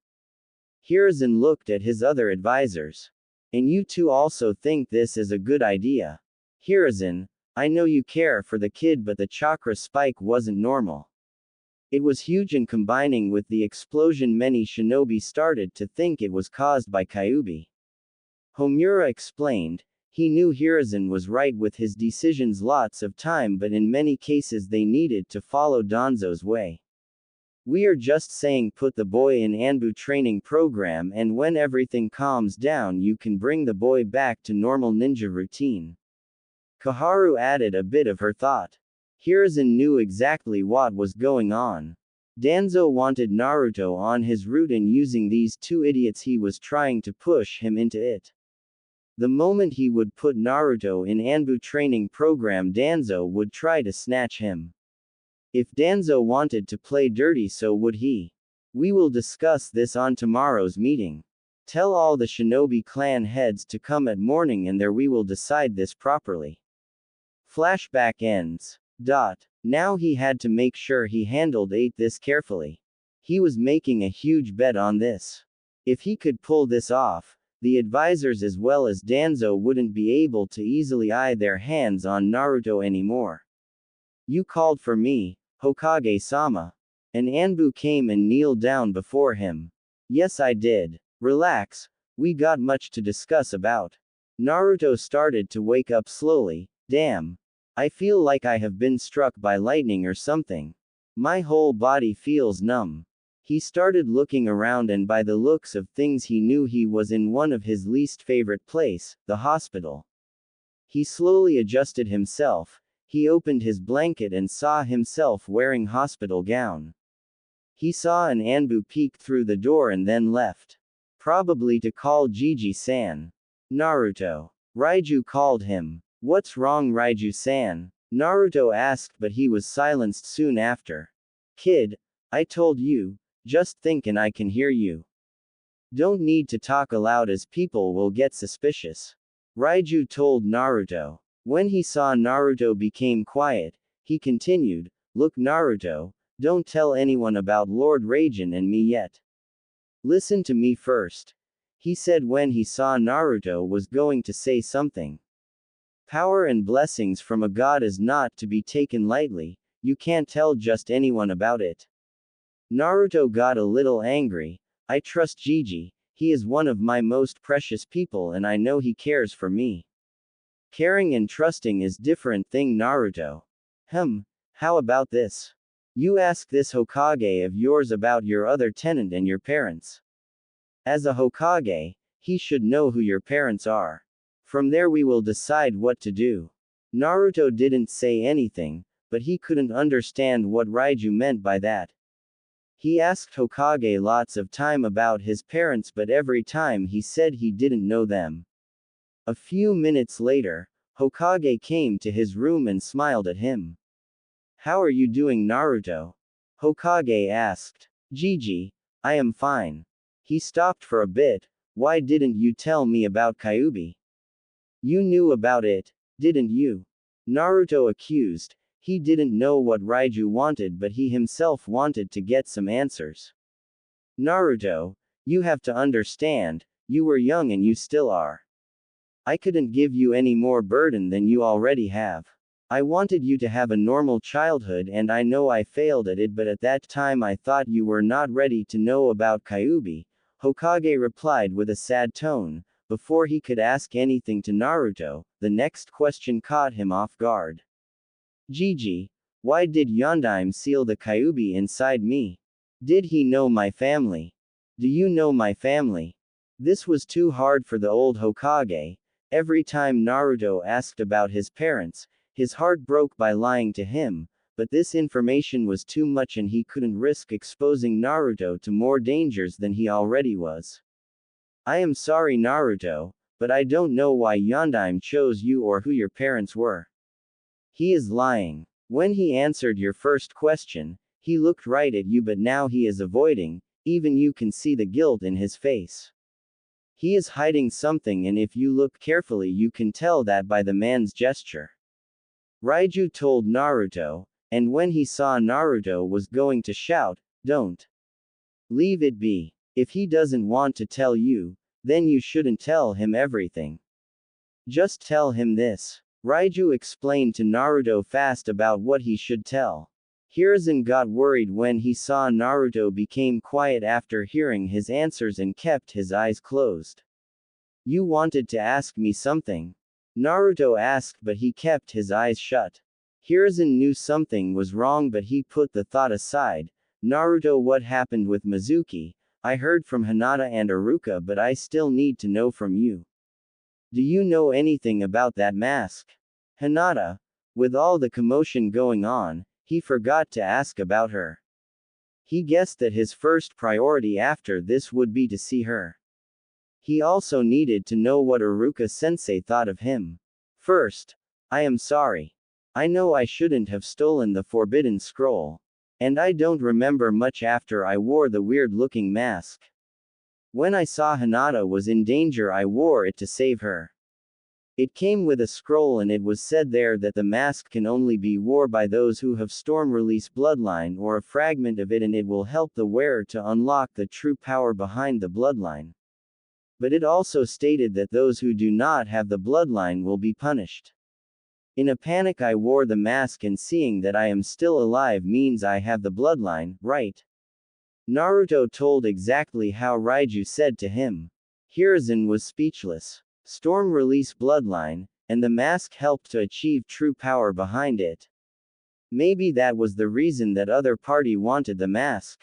Hiruzen looked at his other advisors. And you two also think this is a good idea? Hiruzen, I know you care for the kid, but the chakra spike wasn't normal. It was huge, and combining with the explosion, many shinobi started to think it was caused by Kyuubi. Homura explained. He knew Hiruzen was right with his decisions lots of time, but in many cases they needed to follow Danzo's way. We are just saying put the boy in Anbu training program, and when everything calms down you can bring the boy back to normal ninja routine. Kaharu added a bit of her thought. Hiruzen knew exactly what was going on. Danzo wanted Naruto on his route, and using these two idiots he was trying to push him into it. The moment he would put Naruto in Anbu training program, Danzo would try to snatch him. If Danzo wanted to play dirty, so would he. We will discuss this on tomorrow's meeting. Tell all the shinobi clan heads to come at morning, and there we will decide this properly. Flashback ends. Now he had to make sure he handled this carefully. He was making a huge bet on this. If he could pull this off, The advisors as well as Danzo wouldn't be able to easily eye their hands on Naruto anymore. You called for me, Hokage-sama. An Anbu came and kneeled down before him. Yes, I did. Relax, we got much to discuss about. Naruto started to wake up slowly. Damn. I feel like I have been struck by lightning or something. My whole body feels numb. He started looking around, and by the looks of things he knew he was in one of his least favorite place, the hospital. He slowly adjusted himself. He opened his blanket and saw himself wearing hospital gown. He saw an Anbu peek through the door and then left. Probably to call Gigi-san. Naruto. Raiju called him. What's wrong, Raiju-san? Naruto asked, but he was silenced soon after. Kid, I told you, just think and I can hear you. Don't need to talk aloud as people will get suspicious. Raiju told Naruto. When he saw Naruto became quiet, he continued, Look, Naruto, don't tell anyone about Lord Raijin and me yet. Listen to me first. He said when he saw Naruto was going to say something. Power and blessings from a god is not to be taken lightly, you can't tell just anyone about it. Naruto got a little angry. I trust Gigi, he is one of my most precious people and I know he cares for me. Caring and trusting is different thing, Naruto. How about this? You ask this Hokage of yours about your other tenant and your parents. As a Hokage, he should know who your parents are. From there we will decide what to do. Naruto didn't say anything, but he couldn't understand what Raiju meant by that. He asked Hokage lots of time about his parents, but every time he said he didn't know them. A few minutes later, Hokage came to his room and smiled at him. How are you doing, Naruto? Hokage asked. Gigi, I am fine. He stopped for a bit. Why didn't you tell me about Kyuubi? You knew about it, didn't you? Naruto accused. He didn't know what Raiju wanted, but he himself wanted to get some answers. Naruto, you have to understand, you were young and you still are. I couldn't give you any more burden than you already have. I wanted you to have a normal childhood and I know I failed at it, but at that time I thought you were not ready to know about Kyuubi, Hokage replied with a sad tone. Before he could ask anything to Naruto, the next question caught him off guard. Gigi, why did Yondaime seal the Kyuubi inside me? Did he know my family? Do you know my family? This was too hard for the old Hokage. Every time Naruto asked about his parents, his heart broke by lying to him, but this information was too much and he couldn't risk exposing Naruto to more dangers than he already was. I am sorry, Naruto, but I don't know why Yondaime chose you or who your parents were. He is lying. When he answered your first question, he looked right at you, but now he is avoiding, even you can see the guilt in his face. He is hiding something, and if you look carefully you can tell that by the man's gesture. Raiju told Naruto, and when he saw Naruto was going to shout, Don't. Leave it be. If he doesn't want to tell you, then you shouldn't tell him everything. Just tell him this. Raiju explained to Naruto fast about what he should tell. Hiruzen got worried when he saw Naruto became quiet after hearing his answers and kept his eyes closed. You wanted to ask me something? Naruto asked, but he kept his eyes shut. Hiruzen knew something was wrong, but he put the thought aside. Naruto, what happened with Mizuki? I heard from Hinata and Iruka, but I still need to know from you. Do you know anything about that mask? Hinata. With all the commotion going on, he forgot to ask about her. He guessed that his first priority after this would be to see her. He also needed to know what Iruka-sensei thought of him. First, I am sorry. I know I shouldn't have stolen the forbidden scroll. And I don't remember much after I wore the weird-looking mask. When I saw Hinata was in danger, I wore it to save her. It came with a scroll and it was said there that the mask can only be worn by those who have storm release bloodline or a fragment of it, and it will help the wearer to unlock the true power behind the bloodline. But it also stated that those who do not have the bloodline will be punished. In a panic I wore the mask, and seeing that I am still alive means I have the bloodline, right? Naruto told exactly how Raiju said to him. Hiruzen was speechless. Storm released bloodline, and the mask helped to achieve true power behind it. Maybe that was the reason that other party wanted the mask.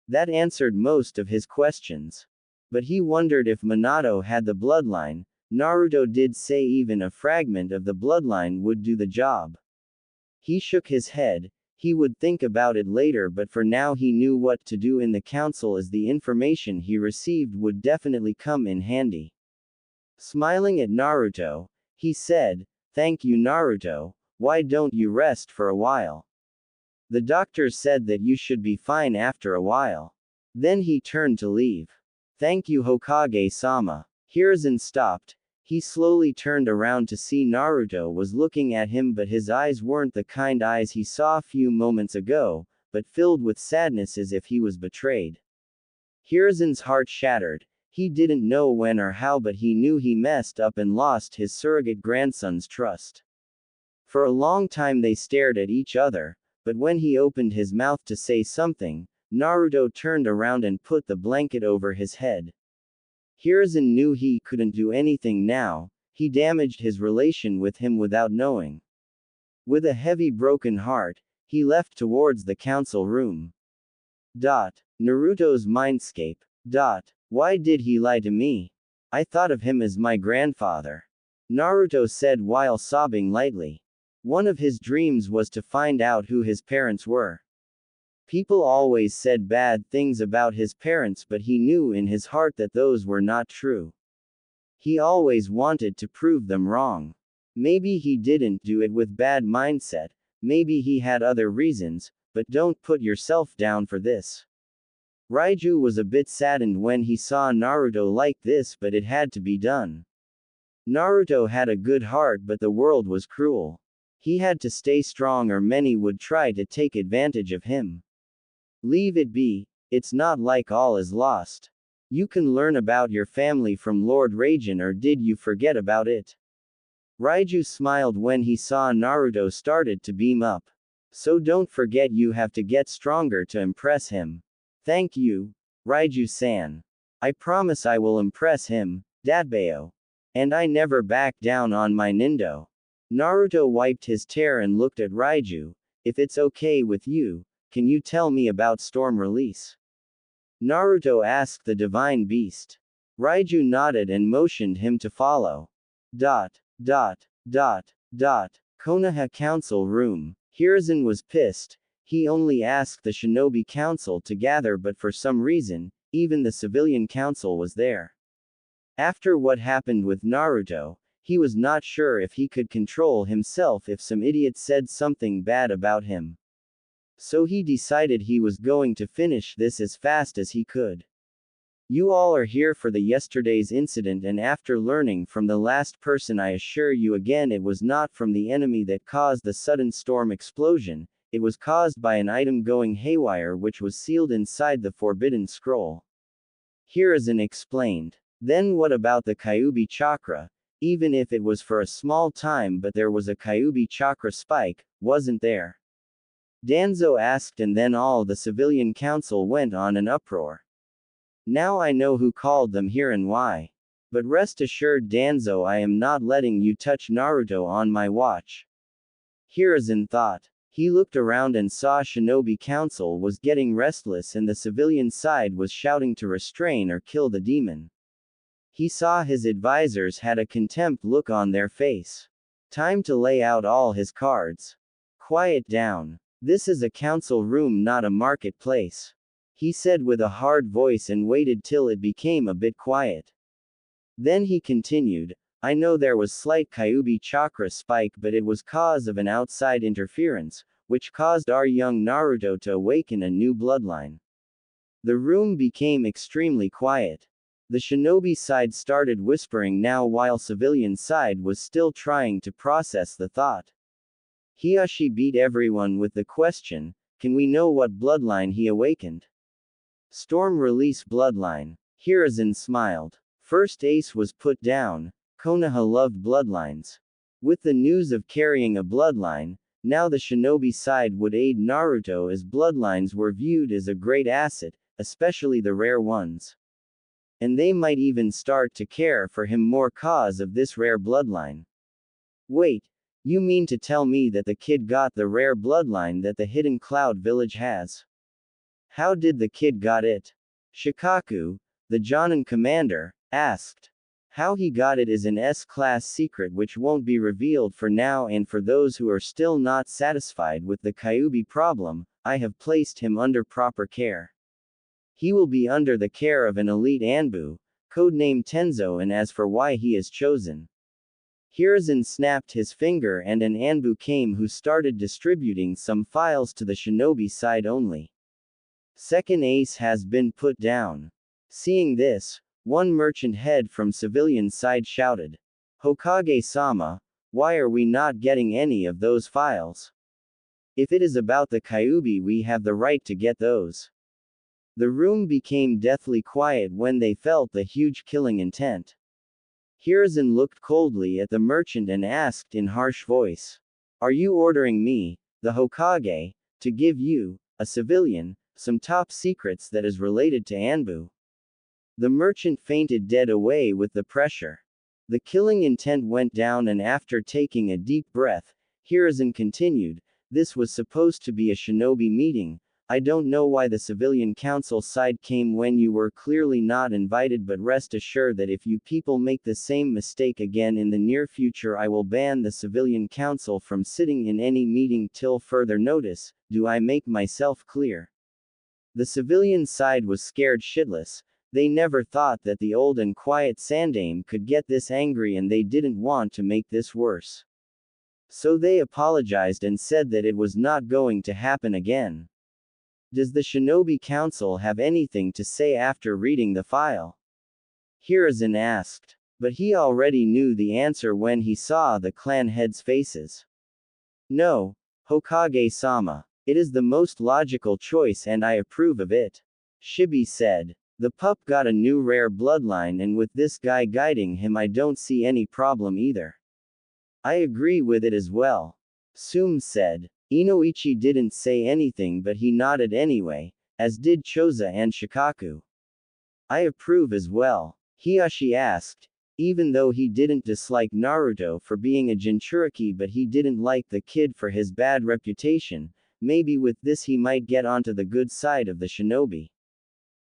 That answered most of his questions. But he wondered if Minato had the bloodline. Naruto did say even a fragment of the bloodline would do the job. He shook his head. He would think about it later, but for now he knew what to do in the council, as the information he received would definitely come in handy. Smiling at Naruto, he said, "Thank you, Naruto. Why don't you rest for a while? The doctors said that you should be fine after a while." Then he turned to leave. "Thank you, Hokage-sama." Hiruzen stopped. He slowly turned around to see Naruto was looking at him, but his eyes weren't the kind eyes he saw a few moments ago, but filled with sadness as if he was betrayed. Hiruzen's heart shattered. He didn't know when or how, but he knew he messed up and lost his surrogate grandson's trust. For a long time they stared at each other, but when he opened his mouth to say something, Naruto turned around and put the blanket over his head. Hiruzen knew he couldn't do anything now. He damaged his relation with him without knowing. With a heavy broken heart, he left towards the council room. Naruto's mindscape. Why did he lie to me? I thought of him as my grandfather. Naruto said while sobbing lightly. One of his dreams was to find out who his parents were. People always said bad things about his parents, but he knew in his heart that those were not true. He always wanted to prove them wrong. Maybe he didn't do it with bad mindset, maybe he had other reasons, but don't put yourself down for this. Raiju was a bit saddened when he saw Naruto like this, but it had to be done. Naruto had a good heart, but the world was cruel. He had to stay strong or many would try to take advantage of him. Leave it be, it's not like all is lost. You can learn about your family from Lord Raijin, or did you forget about it? Raiju smiled when he saw Naruto started to beam up. So don't forget you have to get stronger to impress him. Thank you, Raiju-san. I promise I will impress him, Datbeo. And I never back down on my Nindo. Naruto wiped his tear and looked at Raiju. If it's okay with you, can you tell me about storm release? Naruto asked the divine beast. Raiju nodded and motioned him to follow. Konoha Council Room. Hiruzen was pissed. He only asked the Shinobi Council to gather, but for some reason, even the Civilian Council was there. After what happened with Naruto, he was not sure if he could control himself if some idiot said something bad about him. So he decided he was going to finish this as fast as he could. You all are here for the yesterday's incident, and after learning from the last person, I assure you again it was not from the enemy that caused the sudden storm explosion, it was caused by an item going haywire which was sealed inside the Forbidden Scroll. Hiruzen explained. Then what about the Kyuubi chakra? Even if it was for a small time, but there was a Kyuubi chakra spike, wasn't there? Danzo asked, and then all the civilian council went on an uproar. Now I know who called them here and why. But rest assured Danzo, I am not letting you touch Naruto on my watch. Hiruzen thought. He looked around and saw Shinobi Council was getting restless and the civilian side was shouting to restrain or kill the demon. He saw his advisors had a contempt look on their face. Time to lay out all his cards. Quiet down. This is a council room, not a marketplace. He said with a hard voice and waited till it became a bit quiet. Then he continued, I know there was slight Kyuubi chakra spike, but it was cause of an outside interference, which caused our young Naruto to awaken a new bloodline. The room became extremely quiet. The shinobi side started whispering now while civilian side was still trying to process the thought. Hiyashi beat everyone with the question, can we know what bloodline he awakened? Storm release bloodline. Hiruzen smiled. First ace was put down. Konoha loved bloodlines. With the news of carrying a bloodline, now the shinobi side would aid Naruto as bloodlines were viewed as a great asset, especially the rare ones. And they might even start to care for him more cause of this rare bloodline. Wait, you mean to tell me that the kid got the rare bloodline that the hidden cloud village has? How did the kid got it? Shikaku, the Jonin commander, asked. How he got it is an S-class secret which won't be revealed for now, and for those who are still not satisfied with the Kyuubi problem, I have placed him under proper care. He will be under the care of an elite Anbu, codenamed Tenzo, and as for why he is chosen. Hiruzen snapped his finger and an Anbu came who started distributing some files to the shinobi side only. Second ace has been put down. Seeing this, one merchant head from civilian side shouted, Hokage-sama, why are we not getting any of those files? If it is about the Kyuubi, we have the right to get those. The room became deathly quiet when they felt the huge killing intent. Hiruzen looked coldly at the merchant and asked in harsh voice, are you ordering me, the Hokage, to give you, a civilian, some top secrets that is related to Anbu? The merchant fainted dead away with the pressure. The killing intent went down, and after taking a deep breath, Hiruzen continued, this was supposed to be a shinobi meeting. I don't know why the civilian council side came when you were clearly not invited, but rest assured that if you people make the same mistake again in the near future, I will ban the civilian council from sitting in any meeting till further notice. Do I make myself clear? The civilian side was scared shitless. They never thought that the old and quiet Sandaime could get this angry, and they didn't want to make this worse. So they apologized and said that it was not going to happen again. Does the Shinobi Council have anything to say after reading the file? Hiruzen asked. But he already knew the answer when he saw the clan heads' faces. No, Hokage-sama. It is the most logical choice and I approve of it. Shibi said. The pup got a new rare bloodline, and with this guy guiding him, I don't see any problem either. I agree with it as well. Sum said. Inoichi didn't say anything, but he nodded anyway, as did Choza and Shikaku. I approve as well. Hiyashi asked, even though he didn't dislike Naruto for being a Jinchuriki, but he didn't like the kid for his bad reputation. Maybe with this he might get onto the good side of the shinobi.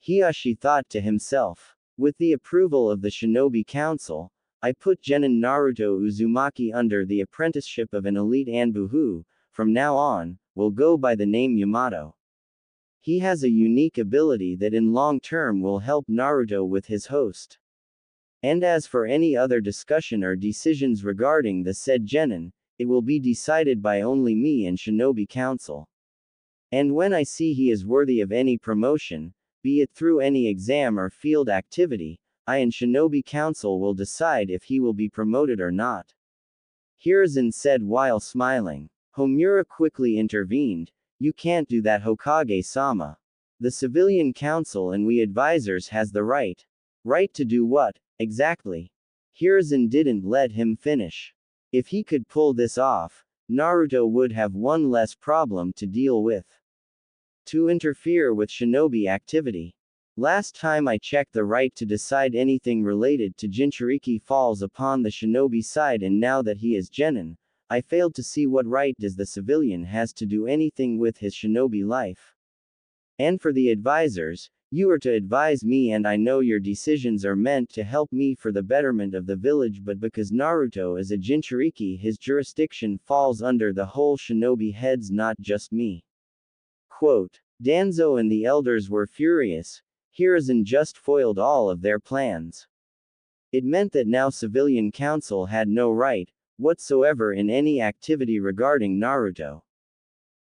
Hiyashi thought to himself. With the approval of the Shinobi Council, I put Genin Naruto Uzumaki under the apprenticeship of an elite Anbu who, from now on, will go by the name Yamato. He has a unique ability that in long term will help Naruto with his host. And as for any other discussion or decisions regarding the said Genin, it will be decided by only me and Shinobi Council. And when I see he is worthy of any promotion, be it through any exam or field activity, I and Shinobi Council will decide if he will be promoted or not. Hiruzen said while smiling. Homura quickly intervened. You can't do that, Hokage-sama. The civilian council and we advisors has the right. Right to do what, exactly? Hiruzen didn't let him finish. If he could pull this off, Naruto would have one less problem to deal with. To interfere with shinobi activity. Last time I checked, the right to decide anything related to Jinchuriki falls upon the shinobi side, and now that he is Genin, I failed to see what right does the civilian has to do anything with his shinobi life. And for the advisors, you are to advise me, and I know your decisions are meant to help me for the betterment of the village, but because Naruto is a Jinchuriki, his jurisdiction falls under the whole shinobi heads, not just me. Quote, Danzo and the elders were furious. Hiruzen just foiled all of their plans. It meant that now civilian council had no right whatsoever in any activity regarding Naruto.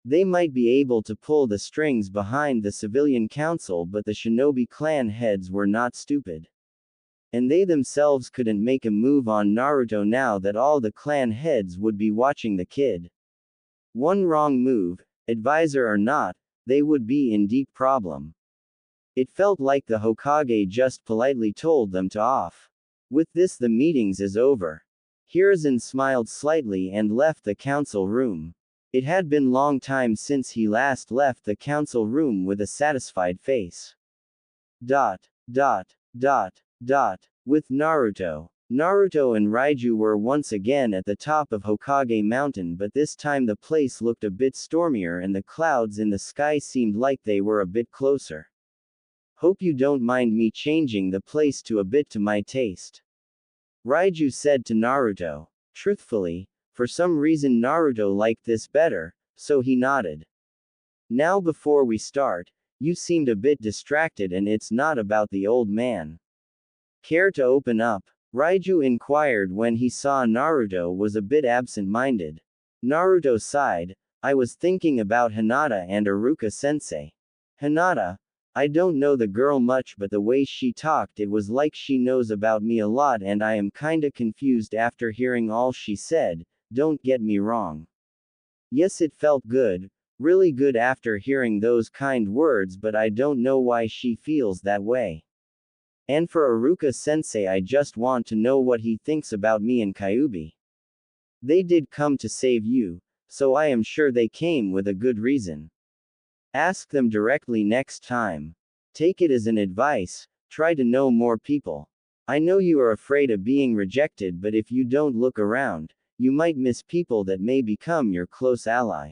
They might be able to pull the strings behind the civilian council, but the shinobi clan heads were not stupid. And they themselves couldn't make a move on Naruto now that all the clan heads would be watching the kid. One wrong move, advisor or not, they would be in deep problem. It felt like the Hokage just politely told them to off. With this, the meetings is over. Hiruzen smiled slightly and left the council room. It had been long time since he last left the council room with a satisfied face. Dot, dot, dot, dot. With Naruto. Naruto and Raiju were once again at the top of Hokage Mountain, but this time the place looked a bit stormier and the clouds in the sky seemed like they were a bit closer. Hope you don't mind me changing the place to a bit to my taste. Raiju said to Naruto. Truthfully, for some reason Naruto liked this better, so he nodded. Now before we start, you seemed a bit distracted and it's not about the old man. Care to open up? Raiju inquired when he saw Naruto was a bit absent-minded. Naruto sighed. I was thinking about Hinata and Iruka-sensei. Hinata? I don't know the girl much, but the way she talked, it was like she knows about me a lot, and I am kinda confused after hearing all she said, don't get me wrong. Yes, it felt good, really good after hearing those kind words, but I don't know why she feels that way. And for Iruka-sensei, I just want to know what he thinks about me and Kyuubi. They did come to save you, so I am sure they came with a good reason. Ask them directly next time. Take it as an advice, try to know more people. I know you are afraid of being rejected, but if you don't look around, you might miss people that may become your close ally.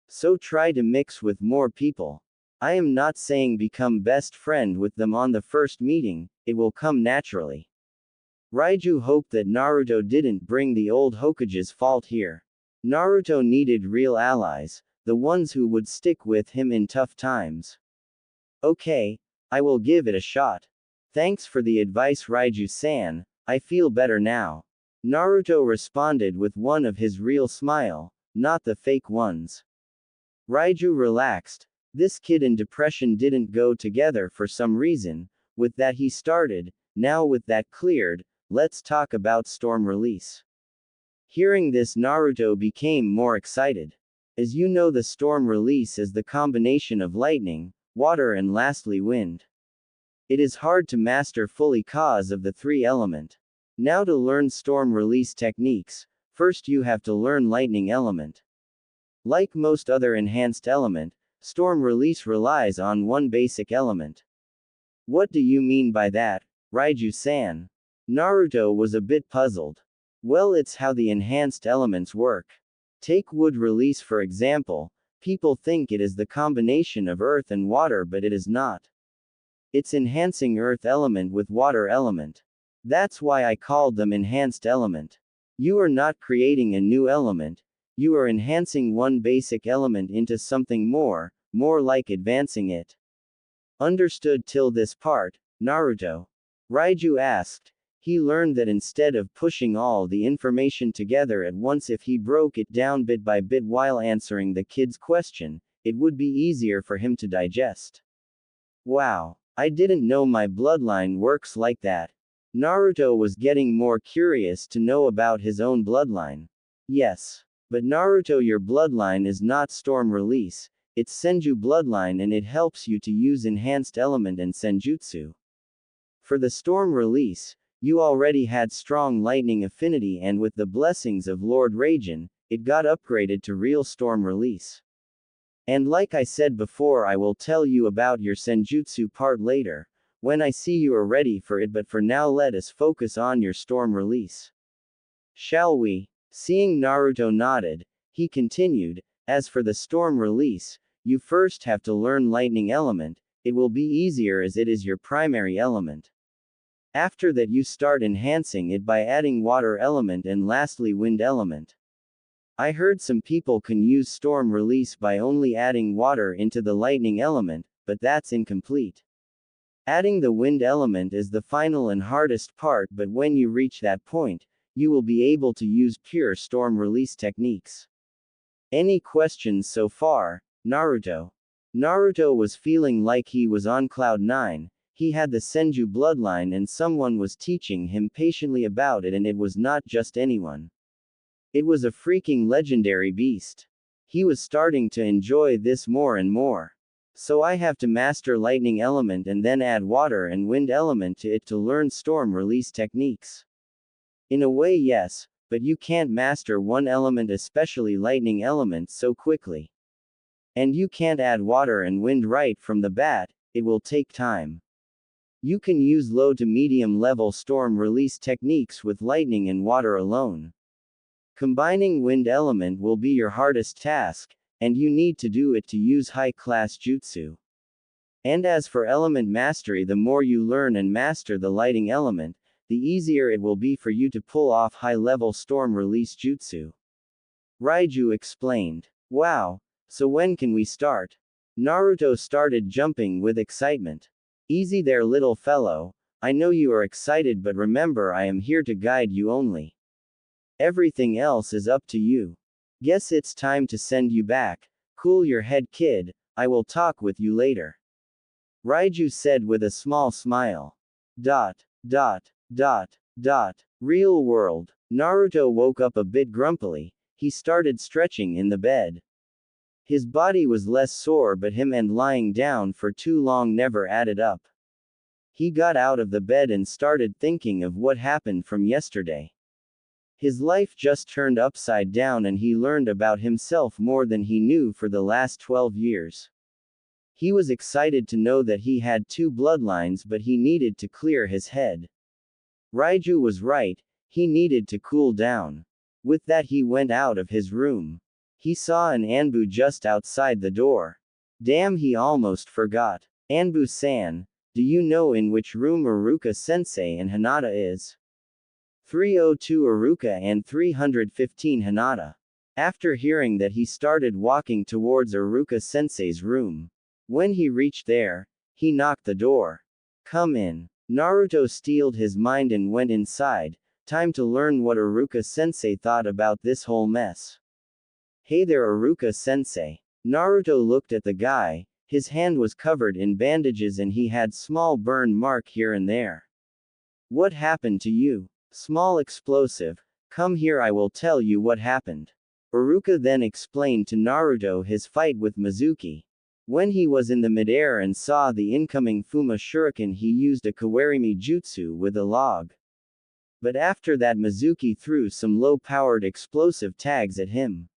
So try to mix with more people. I am not saying become best friend with them on the first meeting, it will come naturally. Raiju hoped that Naruto didn't bring the old Hokage's fault here. Naruto needed real allies, the ones who would stick with him in tough times. Okay, I will give it a shot. Thanks for the advice, Raiju-san, I feel better now. Naruto responded with one of his real smile, not the fake ones. Raiju relaxed. This kid and depression didn't go together for some reason. With that he started, now with that cleared, let's talk about storm release. Hearing this, Naruto became more excited. As you know, the storm release is the combination of lightning, water and lastly wind. It is hard to master fully cause of the three element. Now to learn storm release techniques, first you have to learn lightning element. Like most other enhanced element, storm release relies on one basic element. What do you mean by that, Raiju-san? Naruto was a bit puzzled. Well, it's how the enhanced elements work. Take wood release for example, people think it is the combination of earth and water, but it is not. It's enhancing earth element with water element. That's why I called them enhanced element. You are not creating a new element, you are enhancing one basic element into something more like advancing it. Understood till this part, Naruto? Raiju asked. He learned that instead of pushing all the information together at once, if he broke it down bit by bit while answering the kid's question, it would be easier for him to digest. Wow, I didn't know my bloodline works like that. Naruto was getting more curious to know about his own bloodline. Yes. But Naruto, your bloodline is not storm release, it's Senju bloodline, and it helps you to use enhanced element and senjutsu. For the storm release, you already had strong lightning affinity, and with the blessings of Lord Raijin, it got upgraded to real storm release. And like I said before, I will tell you about your senjutsu part later, when I see you are ready for it, but for now let us focus on your storm release. Shall we? Seeing Naruto nodded, he continued, as for the storm release, you first have to learn lightning element, it will be easier as it is your primary element. After that you start enhancing it by adding water element and lastly wind element. I heard some people can use storm release by only adding water into the lightning element, but that's incomplete. Adding the wind element is the final and hardest part, but when you reach that point, you will be able to use pure storm release techniques. Any questions so far, Naruto? Naruto was feeling like he was on cloud 9. He had the Senju bloodline and someone was teaching him patiently about it, and it was not just anyone. It was a freaking legendary beast. He was starting to enjoy this more and more. So I have to master lightning element and then add water and wind element to it to learn storm release techniques. In a way, yes, but you can't master one element, especially lightning element, so quickly. And you can't add water and wind right from the bat, it will take time. You can use low to medium level storm release techniques with lightning and water alone. Combining wind element will be your hardest task, and you need to do it to use high-class jutsu. And as for element mastery, the more you learn and master the lighting element, the easier it will be for you to pull off high-level storm release jutsu. Raiju explained. Wow, so when can we start? Naruto started jumping with excitement. Easy there, little fellow. I know you are excited, but remember, I am here to guide you only. Everything else is up to you. Guess it's time to send you back. Cool your head, kid. I will talk with you later. Raiju said with a small smile. Real world. Naruto woke up a bit grumpily. He started stretching in the bed. His body was less sore, but him and lying down for too long never added up. He got out of the bed and started thinking of what happened from yesterday. His life just turned upside down and he learned about himself more than he knew for the last 12 years. He was excited to know that he had 2 bloodlines, but he needed to clear his head. Raiju was right, he needed to cool down. With that, he went out of his room. He saw an Anbu just outside the door. Damn, he almost forgot. Anbu-san, do you know in which room Iruka-sensei and Hinata is? 302 Iruka and 315 Hinata. After hearing that, he started walking towards Iruka-sensei's room. When he reached there, he knocked the door. Come in. Naruto steeled his mind and went inside. Time to learn what Iruka-sensei thought about this whole mess. Hey there, Iruka-sensei. Naruto looked at the guy. His hand was covered in bandages and he had small burn mark here and there. What happened to you? Small explosive. Come here, I will tell you what happened. Iruka then explained to Naruto his fight with Mizuki. When he was in the midair and saw the incoming Fuma Shuriken, he used a Kawarimi jutsu with a log. But after that, Mizuki threw some low-powered explosive tags at him.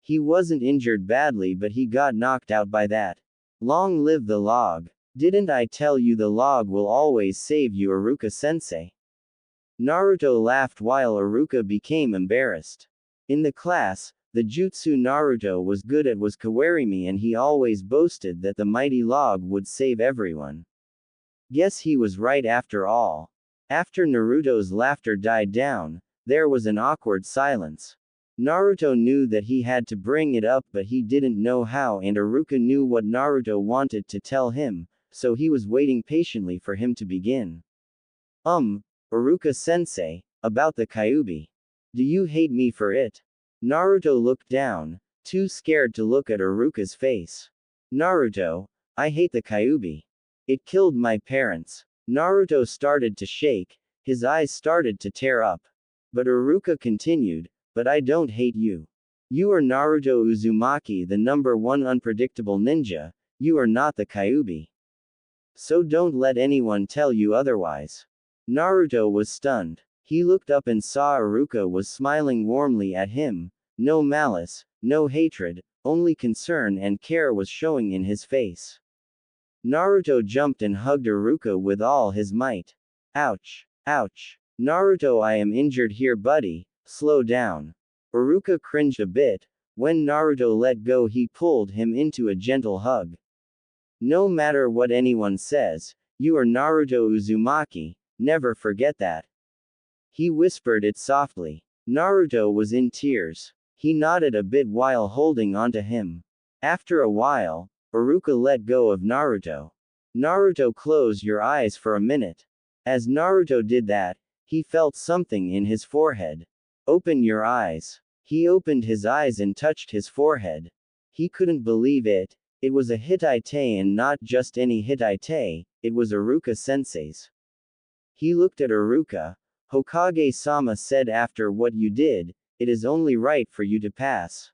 He wasn't injured badly, but he got knocked out by that. Long live the log. Didn't I tell you the log will always save you, Iruka-sensei? Naruto laughed while Iruka became embarrassed. In the class, the jutsu Naruto was good at was Kawarimi, and he always boasted that the mighty log would save everyone. Guess he was right after all. After Naruto's laughter died down, there was an awkward silence. Naruto knew that he had to bring it up, but he didn't know how, and Iruka knew what Naruto wanted to tell him, so he was waiting patiently for him to begin. Iruka-sensei, about the Kyuubi. Do you hate me for it? Naruto looked down, too scared to look at Iruka's face. Naruto, I hate the Kyuubi. It killed my parents. Naruto started to shake, his eyes started to tear up. But Iruka continued, but I don't hate you. You are Naruto Uzumaki, the #1 unpredictable ninja, you are not the Kyuubi. So don't let anyone tell you otherwise. Naruto was stunned. He looked up and saw Iruka was smiling warmly at him. No malice, no hatred, only concern and care was showing in his face. Naruto jumped and hugged Iruka with all his might. Ouch. Ouch. Naruto, I am injured here, buddy. Slow down. Iruka cringed a bit. When Naruto let go, he pulled him into a gentle hug. No matter what anyone says, you are Naruto Uzumaki, never forget that. He whispered it softly. Naruto was in tears. He nodded a bit while holding onto him. After a while, Iruka let go of Naruto. Naruto, close your eyes for a minute. As Naruto did that, he felt something in his forehead. Open your eyes. He opened his eyes and touched his forehead. He couldn't believe it. It was a Hittite, and not just any Hittite, it was Iruka-sensei's. He looked at Iruka. Hokage-sama said, after what you did, it is only right for you to pass.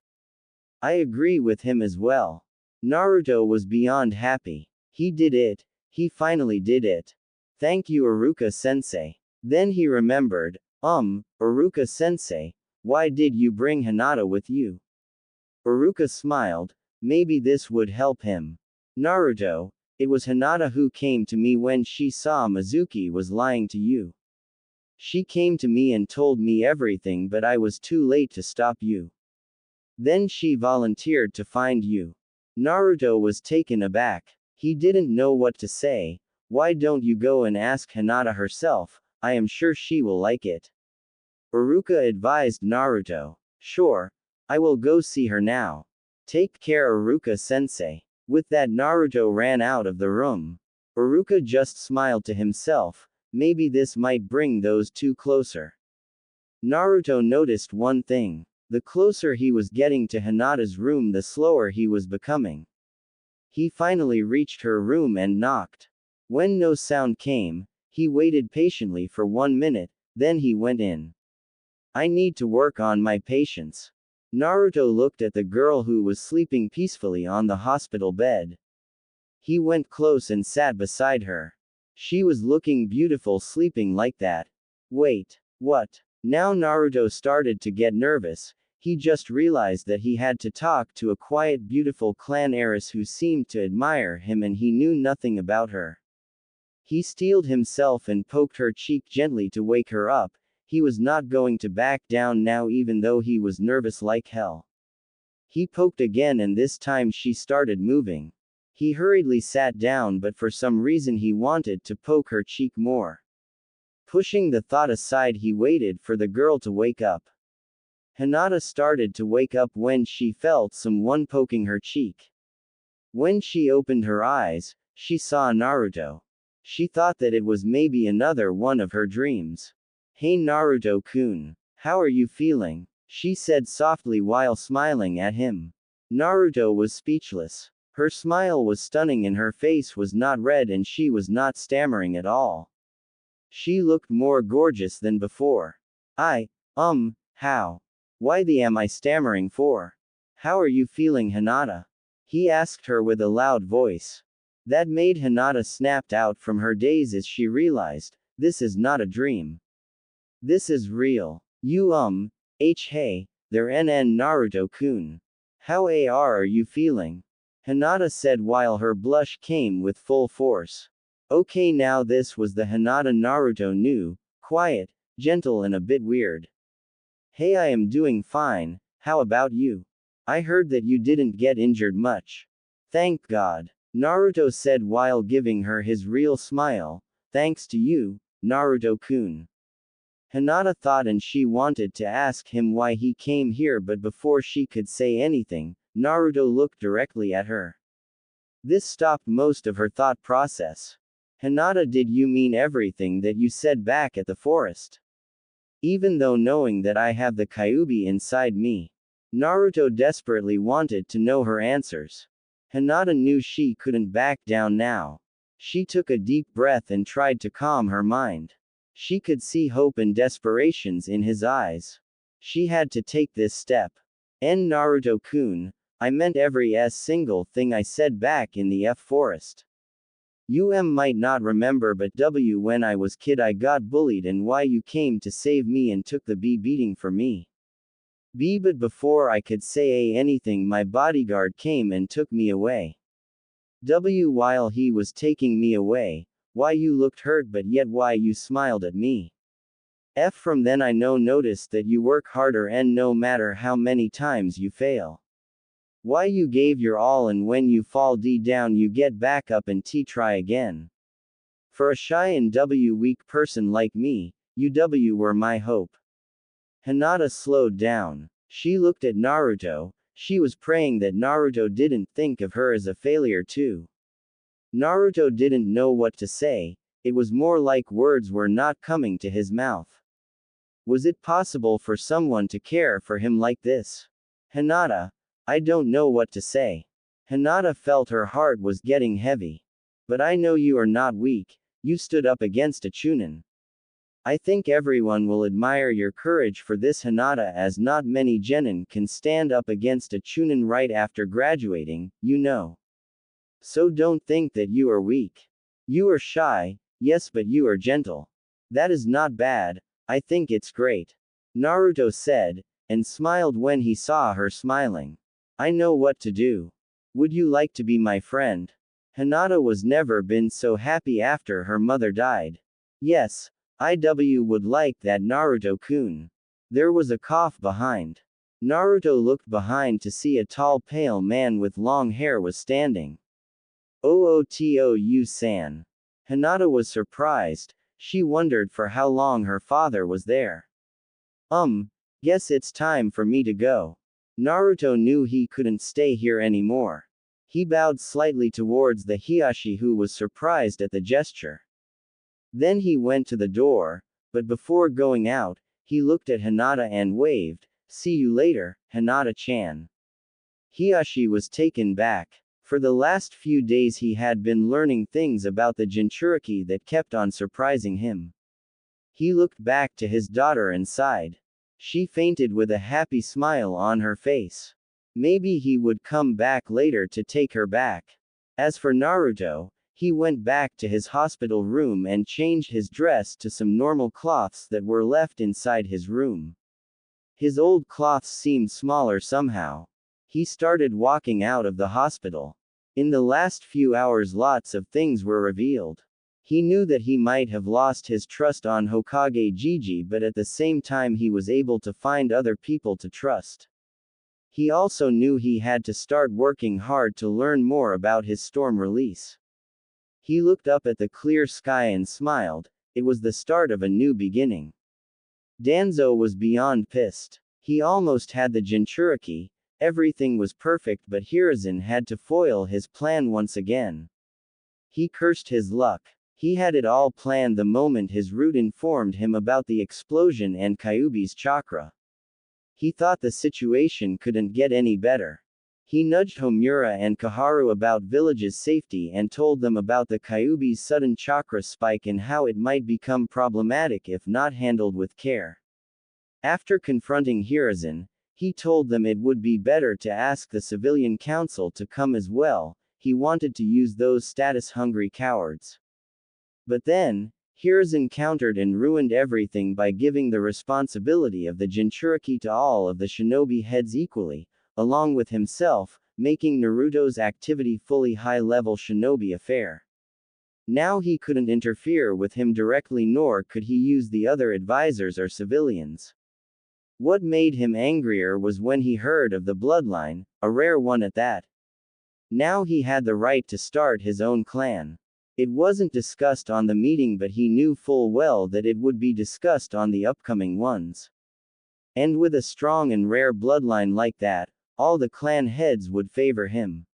I agree with him as well. Naruto was beyond happy. He did it. He finally did it. Thank you, Iruka-sensei. Then he remembered, Iruka-sensei, why did you bring Hinata with you? Iruka smiled. Maybe this would help him. Naruto, it was Hinata who came to me when she saw Mizuki was lying to you. She came to me and told me everything, but I was too late to stop you. Then she volunteered to find you. Naruto was taken aback. He didn't know what to say. Why don't you go and ask Hinata herself? I am sure she will like it. Iruka advised Naruto. Sure. I will go see her now. Take care, Iruka-sensei. With that, Naruto ran out of the room. Iruka just smiled to himself. Maybe this might bring those two closer. Naruto noticed one thing. The closer he was getting to Hinata's room, the slower he was becoming. He finally reached her room and knocked. When no sound came, he waited patiently for 1 minute, then he went in. I need to work on my patience. Naruto looked at the girl who was sleeping peacefully on the hospital bed. He went close and sat beside her. She was looking beautiful sleeping like that. Wait, what? Now Naruto started to get nervous. He just realized that he had to talk to a quiet, beautiful clan heiress who seemed to admire him and he knew nothing about her. He steeled himself and poked her cheek gently to wake her up. He was not going to back down now even though he was nervous like hell. He poked again and this time she started moving. He hurriedly sat down, but for some reason he wanted to poke her cheek more. Pushing the thought aside, he waited for the girl to wake up. Hinata started to wake up when she felt someone poking her cheek. When she opened her eyes, she saw Naruto. She thought that it was maybe another one of her dreams. Hey Naruto-kun. How are you feeling? She said softly while smiling at him. Naruto was speechless. Her smile was stunning and her face was not red and she was not stammering at all. She looked more gorgeous than before. How? Why am I stammering for? How are you feeling, Hinata? He asked her with a loud voice. That made Hinata snapped out from her daze as she realized, this is not a dream. This is real. Hey, there Naruto-kun. How are you feeling? Hinata said while her blush came with full force. Okay, now this was the Hinata Naruto knew, quiet, gentle and a bit weird. Hey, I am doing fine, how about you? I heard that you didn't get injured much. Thank God. Naruto said while giving her his real smile. Thanks to you, Naruto-kun. Hinata thought and she wanted to ask him why he came here, but before she could say anything, Naruto looked directly at her. This stopped most of her thought process. Hinata, did you mean everything that you said back at the forest? Even though knowing that I have the Kyuubi inside me. Naruto desperately wanted to know her answers. Hinata knew she couldn't back down now. She took a deep breath and tried to calm her mind. She could see hope and desperations in his eyes. She had to take this step. Naruto-kun, I meant every single thing I said back in the forest. You might not remember, but when I was kid I got bullied and why you came to save me and took the beating for me. But before I could say anything my bodyguard came and took me away. While he was taking me away, why you looked hurt but yet why you smiled at me. From then I noticed that you work harder and no matter how many times you fail. Why you gave your all and when you fall down you get back up and try again. For a shy and weak person like me, you were my hope. Hinata slowed down. She looked at Naruto. She was praying that Naruto didn't think of her as a failure too. Naruto didn't know what to say. It was more like words were not coming to his mouth. Was it possible for someone to care for him like this? Hinata, I don't know what to say. Hinata felt her heart was getting heavy. But I know you are not weak. You stood up against a Chunin. I think everyone will admire your courage for this, Hinata, as not many genin can stand up against a chunin right after graduating, you know. So don't think that you are weak. You are shy, yes, but you are gentle. That is not bad, I think it's great. Naruto said, and smiled when he saw her smiling. I know what to do. Would you like to be my friend? Hinata was never been so happy after her mother died. Yes, IW would like that, Naruto-kun. There was a cough behind. Naruto looked behind to see a tall pale man with long hair was standing. Ootou-san. Hinata was surprised, she wondered for how long her father was there. Guess it's time for me to go. Naruto knew he couldn't stay here anymore. He bowed slightly towards the Hiyashi, who was surprised at the gesture. Then he went to the door, but before going out, he looked at Hinata and waved, "See you later, Hinata-chan." Hiyashi was taken back. For the last few days he had been learning things about the Jinchuriki that kept on surprising him. He looked back to his daughter and sighed. She fainted with a happy smile on her face. Maybe he would come back later to take her back. As for Naruto, he went back to his hospital room and changed his dress to some normal cloths that were left inside his room. His old cloths seemed smaller somehow. He started walking out of the hospital. In the last few hours lots of things were revealed. He knew that he might have lost his trust on Hokage Gigi, but at the same time he was able to find other people to trust. He also knew he had to start working hard to learn more about his storm release. He looked up at the clear sky and smiled. It was the start of a new beginning. Danzo was beyond pissed. He almost had the Jinchuriki. Everything was perfect, but Hiruzen had to foil his plan once again. He cursed his luck. He had it all planned the moment his root informed him about the explosion and Kyuubi's chakra. He thought the situation couldn't get any better. He nudged Homura and Kaharu about village's safety and told them about the Kyuubi's sudden chakra spike and how it might become problematic if not handled with care. After confronting Hiruzen, he told them it would be better to ask the civilian council to come as well. He wanted to use those status-hungry cowards. But then, Hiruzen countered and ruined everything by giving the responsibility of the Jinchuriki to all of the shinobi heads equally, along with himself, making Naruto's activity fully high-level shinobi affair. Now he couldn't interfere with him directly, nor could he use the other advisors or civilians. What made him angrier was when he heard of the bloodline, a rare one at that. Now he had the right to start his own clan. It wasn't discussed on the meeting, but he knew full well that it would be discussed on the upcoming ones. And with a strong and rare bloodline like that, all the clan heads would favor him.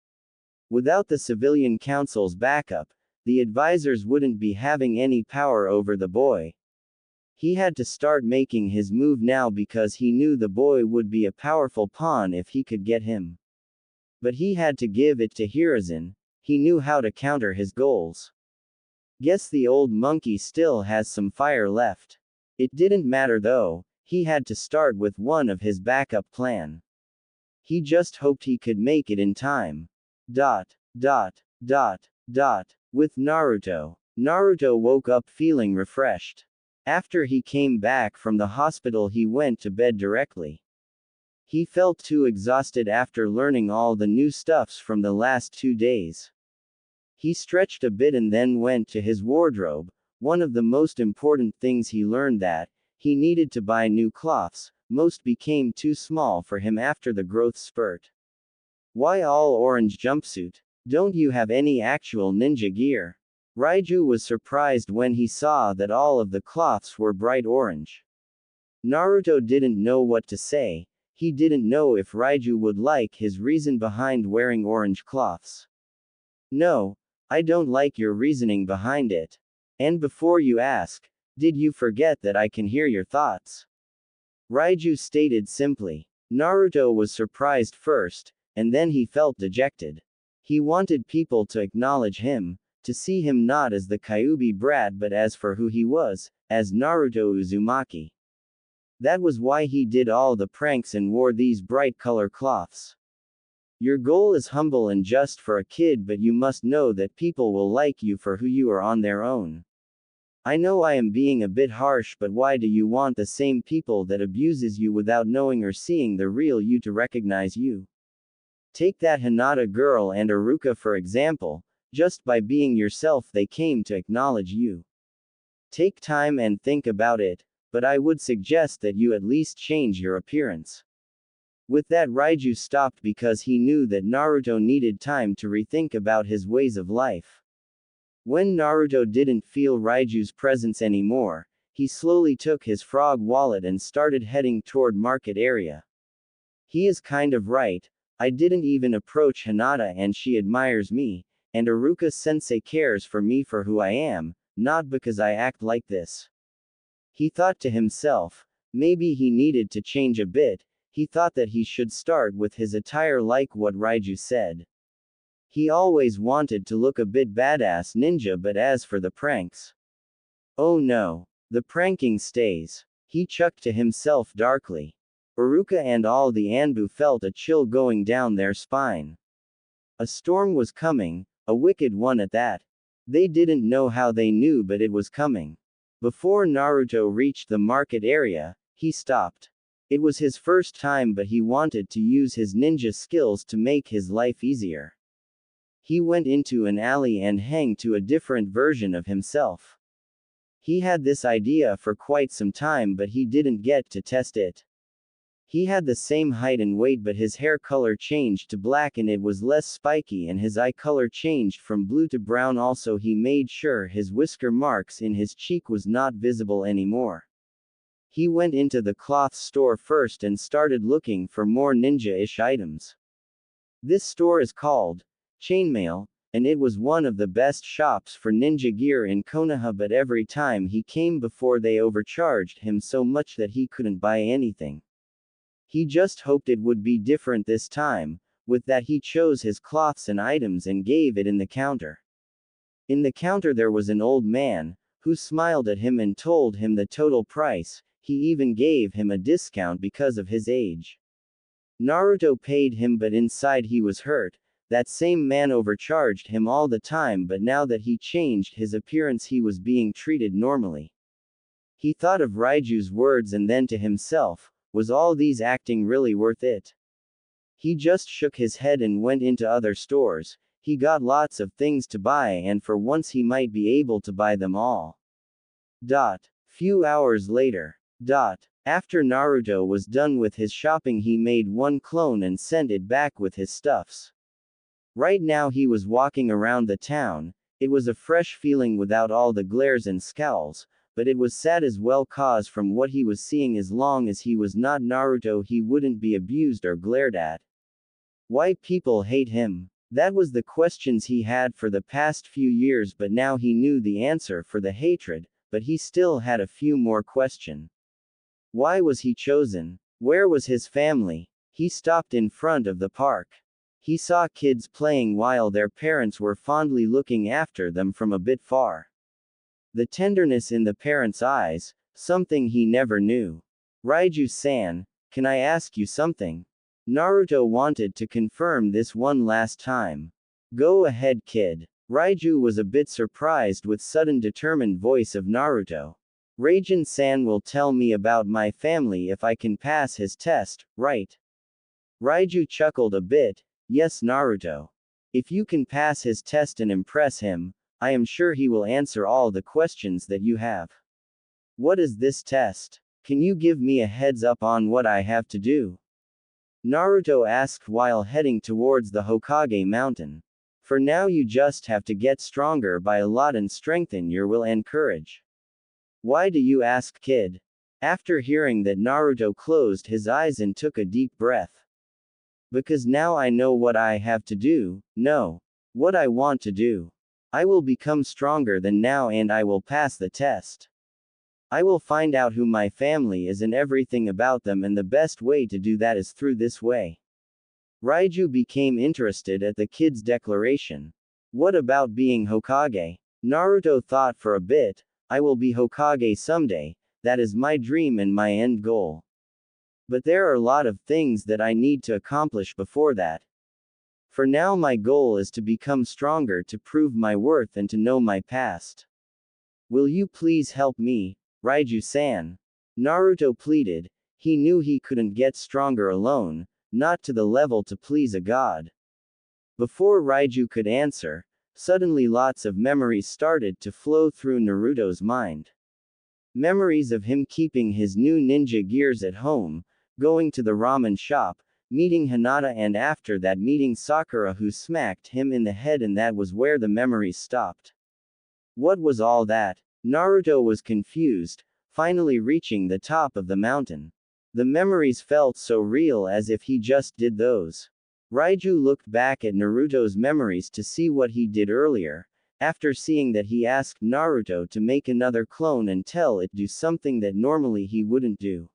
Without the civilian council's backup, the advisors wouldn't be having any power over the boy. He had to start making his move now because he knew the boy would be a powerful pawn if he could get him. But he had to give it to Hiruzen. He knew how to counter his goals. Guess the old monkey still has some fire left. It didn't matter though, he had to start with one of his backup plan. He just hoped he could make it in time. With Naruto. Naruto woke up feeling refreshed. After he came back from the hospital he went to bed directly. He felt too exhausted after learning all the new stuffs from the last 2 days. He stretched a bit and then went to his wardrobe. One of the most important things he learned that he needed to buy new cloths. Most became too small for him after the growth spurt. Why all orange jumpsuit? Don't you have any actual ninja gear? Raiju was surprised when he saw that all of the cloths were bright orange. Naruto didn't know what to say. He didn't know if Raiju would like his reason behind wearing orange cloths. No, I don't like your reasoning behind it. And before you ask, did you forget that I can hear your thoughts? Raiju stated simply. Naruto was surprised first, and then he felt dejected. He wanted people to acknowledge him, to see him not as the Kyuubi brat but as for who he was, as Naruto Uzumaki. That was why he did all the pranks and wore these bright color cloths. Your goal is humble and just for a kid, but you must know that people will like you for who you are on their own. I know I am being a bit harsh, but why do you want the same people that abuses you without knowing or seeing the real you to recognize you? Take that Hinata girl and Aruka for example, just by being yourself they came to acknowledge you. Take time and think about it, but I would suggest that you at least change your appearance. With that, Raiju stopped because he knew that Naruto needed time to rethink about his ways of life. When Naruto didn't feel Raiju's presence anymore, he slowly took his frog wallet and started heading toward market area. He is kind of right, I didn't even approach Hinata and she admires me, and Aruka-sensei cares for me for who I am, not because I act like this. He thought to himself, maybe he needed to change a bit. He thought that he should start with his attire like what Raiju said. He always wanted to look a bit badass ninja, but as for the pranks. Oh no. The pranking stays. He chucked to himself darkly. Aruka and all the Anbu felt a chill going down their spine. A storm was coming, a wicked one at that. They didn't know how they knew, but it was coming. Before Naruto reached the market area, he stopped. It was his first time, but he wanted to use his ninja skills to make his life easier. He went into an alley and hung to a different version of himself. He had this idea for quite some time, but he didn't get to test it. He had the same height and weight, but his hair color changed to black and it was less spiky, and his eye color changed from blue to brown. Also, he made sure his whisker marks in his cheek was not visible anymore. He went into the cloth store first and started looking for more ninja-ish items. This store is called Chainmail, and it was one of the best shops for ninja gear in Konoha, but every time he came before they overcharged him so much that he couldn't buy anything. He just hoped it would be different this time. With that, he chose his cloths and items and gave it in the counter. In the counter there was an old man, who smiled at him and told him the total price. He even gave him a discount because of his age. Naruto paid him, but inside he was hurt. That same man overcharged him all the time, but now that he changed his appearance he was being treated normally. He thought of Raiju's words and then to himself, was all these acting really worth it? He just shook his head and went into other stores. He got lots of things to buy, and for once he might be able to buy them all. Few hours later. After Naruto was done with his shopping, he made one clone and sent it back with his stuffs. Right now he was walking around the town. It was a fresh feeling without all the glares and scowls, but it was sad as well, cause from what he was seeing, as long as he was not Naruto he wouldn't be abused or glared at. Why people hate him? That was the questions he had for the past few years, but now he knew the answer for the hatred, but he still had a few more questions. Why was he chosen? Where was his family? He stopped in front of the park. He saw kids playing while their parents were fondly looking after them from a bit far. The tenderness in the parents' eyes, something he never knew. Raiju-san, can I ask you something? Naruto wanted to confirm this one last time. Go ahead, kid. Raiju was a bit surprised with sudden determined voice of Naruto. Raijin-san will tell me about my family if I can pass his test, right? Raiju chuckled a bit. Yes, Naruto. If you can pass his test and impress him, I am sure he will answer all the questions that you have. What is this test? Can you give me a heads up on what I have to do? Naruto asked while heading towards the Hokage mountain. For now you just have to get stronger by a lot and strengthen your will and courage. Why do you ask, kid? After hearing that, Naruto closed his eyes and took a deep breath. Because now I know what I have to do, no. What I want to do. I will become stronger than now and I will pass the test. I will find out who my family is and everything about them, and the best way to do that is through this way. Raiju became interested at the kid's declaration. What about being Hokage? Naruto thought for a bit. I will be Hokage someday, that is my dream and my end goal. But there are a lot of things that I need to accomplish before that. For now my goal is to become stronger to prove my worth and to know my past. Will you please help me, Raiju-san? Naruto pleaded. He knew he couldn't get stronger alone, not to the level to please a god. Before Raiju could answer, suddenly lots of memories started to flow through Naruto's mind. Memories of him keeping his new ninja gears at home, going to the ramen shop, meeting Hinata, and after that meeting Sakura, who smacked him in the head, and that was where the memories stopped. What was all that? Naruto was confused, finally reaching the top of the mountain. The memories felt so real, as if he just did those. Raiju looked back at Naruto's memories to see what he did earlier. After seeing that, he asked Naruto to make another clone and tell it do something that normally he wouldn't do.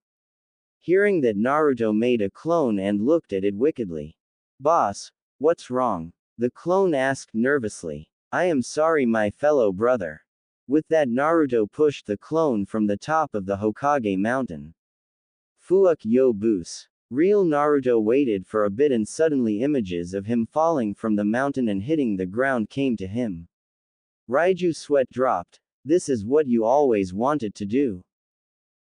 Hearing that, Naruto made a clone and looked at it wickedly. Boss, what's wrong? The clone asked nervously. I am sorry, my fellow brother. With that, Naruto pushed the clone from the top of the Hokage mountain. Fuck yo boos. Real Naruto waited for a bit, and suddenly images of him falling from the mountain and hitting the ground came to him. Raiju's sweat dropped. This is what you always wanted to do.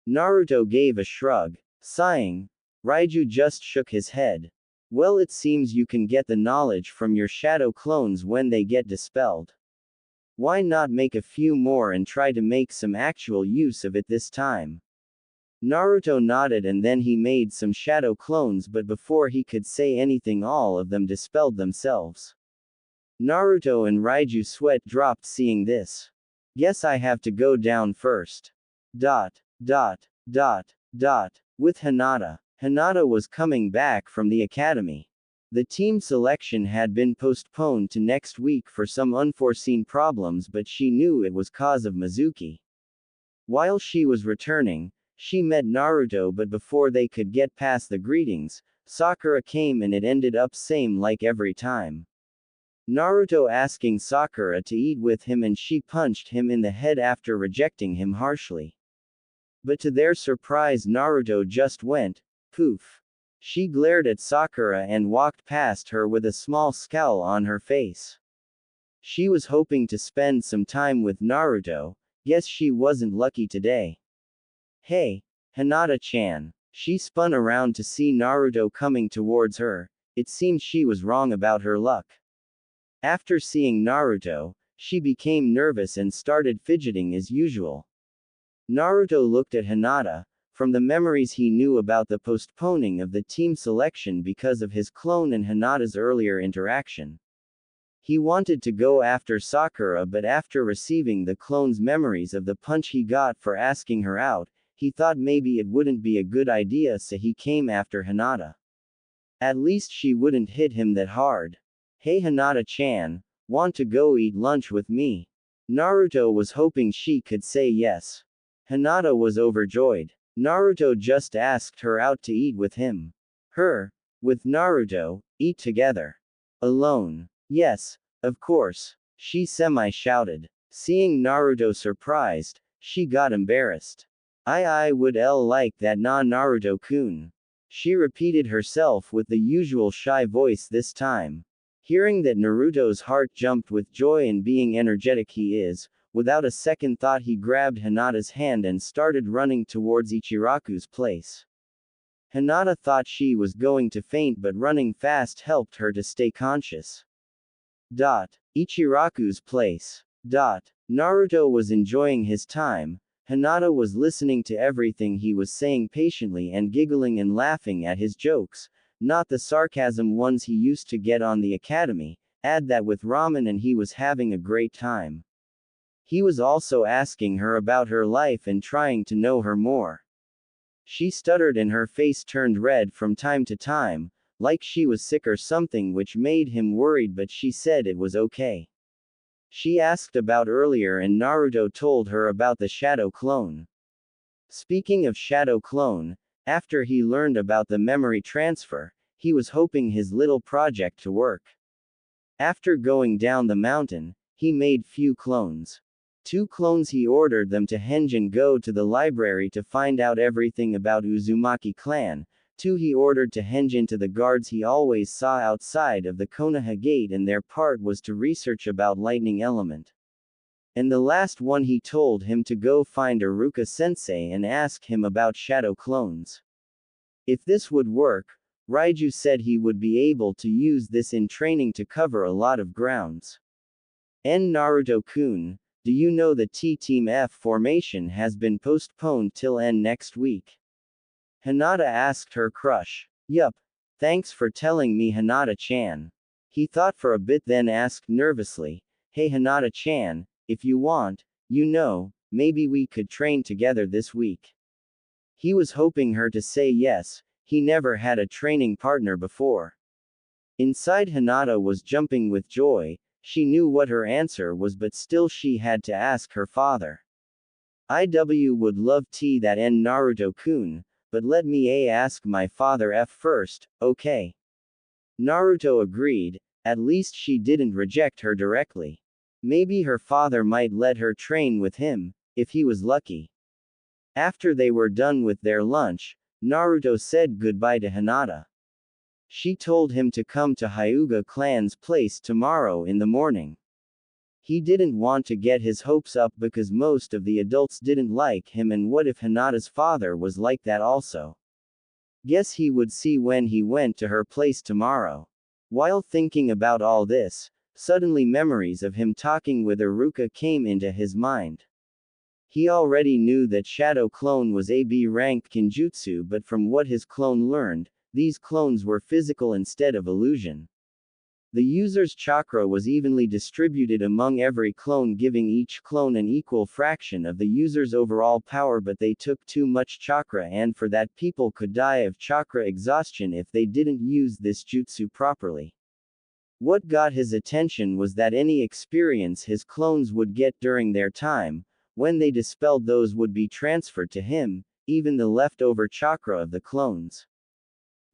Naruto gave a shrug. Sighing, Raiju just shook his head. Well, it seems you can get the knowledge from your shadow clones when they get dispelled. Why not make a few more and try to make some actual use of it this time? Naruto nodded, and then he made some shadow clones, but before he could say anything, all of them dispelled themselves. Naruto and Raiju's sweat dropped seeing this. Guess I have to go down first. With Hinata. Hinata was coming back from the academy. The team selection had been postponed to next week for some unforeseen problems, but she knew it was cause of Mizuki. While she was returning, she met Naruto, but before they could get past the greetings, Sakura came, and it ended up same like every time. Naruto asking Sakura to eat with him, and she punched him in the head after rejecting him harshly. But to their surprise, Naruto just went, poof. She glared at Sakura and walked past her with a small scowl on her face. She was hoping to spend some time with Naruto. Guess she wasn't lucky today. Hey, Hinata-chan. She spun around to see Naruto coming towards her. It seemed she was wrong about her luck. After seeing Naruto, she became nervous and started fidgeting as usual. Naruto looked at Hinata. From the memories he knew about the postponing of the team selection because of his clone and Hinata's earlier interaction. He wanted to go after Sakura, but after receiving the clone's memories of the punch he got for asking her out, he thought maybe it wouldn't be a good idea, so he came after Hinata. At least she wouldn't hit him that hard. Hey Hinata-chan, want to go eat lunch with me? Naruto was hoping she could say yes. Hinata was overjoyed. Naruto just asked her out to eat with him. Her, with Naruto, eat together. Alone. Yes, of course, she semi-shouted. Seeing Naruto surprised, she got embarrassed. I would like that Naruto-kun. She repeated herself with the usual shy voice this time. Hearing that, Naruto's heart jumped with joy, and being energetic he is, without a second thought he grabbed Hinata's hand and started running towards Ichiraku's place. Hinata thought she was going to faint, but running fast helped her to stay conscious. Ichiraku's place. Naruto was enjoying his time. Hinata was listening to everything he was saying patiently and giggling and laughing at his jokes, not the sarcasm ones he used to get on the academy. Add that with ramen and he was having a great time. He was also asking her about her life and trying to know her more. She stuttered and her face turned red from time to time, like she was sick or something, which made him worried, but she said it was okay. She asked about earlier and Naruto told her about the shadow clone. Speaking of shadow clone, after he learned about the memory transfer, he was hoping his little project to work. After going down the mountain, he made few clones. 2 clones he ordered them to henge and go to the library to find out everything about Uzumaki clan. 2 he ordered to henge into the guards he always saw outside of the Konoha gate, and their part was to research about lightning element. And the last one he told him to go find Iruka sensei and ask him about shadow clones. If this would work, Raiju said he would be able to use this in training to cover a lot of grounds. Naruto-kun, do you know the T-Team F formation has been postponed till next week? Hinata asked her crush. Yup. Thanks for telling me, Hinata-chan. He thought for a bit, then asked nervously, hey Hinata-chan, if you want, maybe we could train together this week. He was hoping her to say yes. He never had a training partner before. Inside, Hinata was jumping with joy. She knew what her answer was, but still she had to ask her father. IW would love that Naruto-kun, but let me ask my father first, okay? Naruto agreed. At least she didn't reject her directly. Maybe her father might let her train with him, if he was lucky. After they were done with their lunch, Naruto said goodbye to Hinata. She told him to come to Hyuga clan's place tomorrow in the morning. He didn't want to get his hopes up because most of the adults didn't like him, and what if Hinata's father was like that also? Guess he would see when he went to her place tomorrow. While thinking about all this, suddenly memories of him talking with Iruka came into his mind. He already knew that Shadow Clone was a B-ranked Kinjutsu, but from what his clone learned, these clones were physical instead of illusion. The user's chakra was evenly distributed among every clone, giving each clone an equal fraction of the user's overall power, but they took too much chakra, and for that people could die of chakra exhaustion if they didn't use this jutsu properly. What got his attention was that any experience his clones would get during their time, when they dispelled those, would be transferred to him, even the leftover chakra of the clones.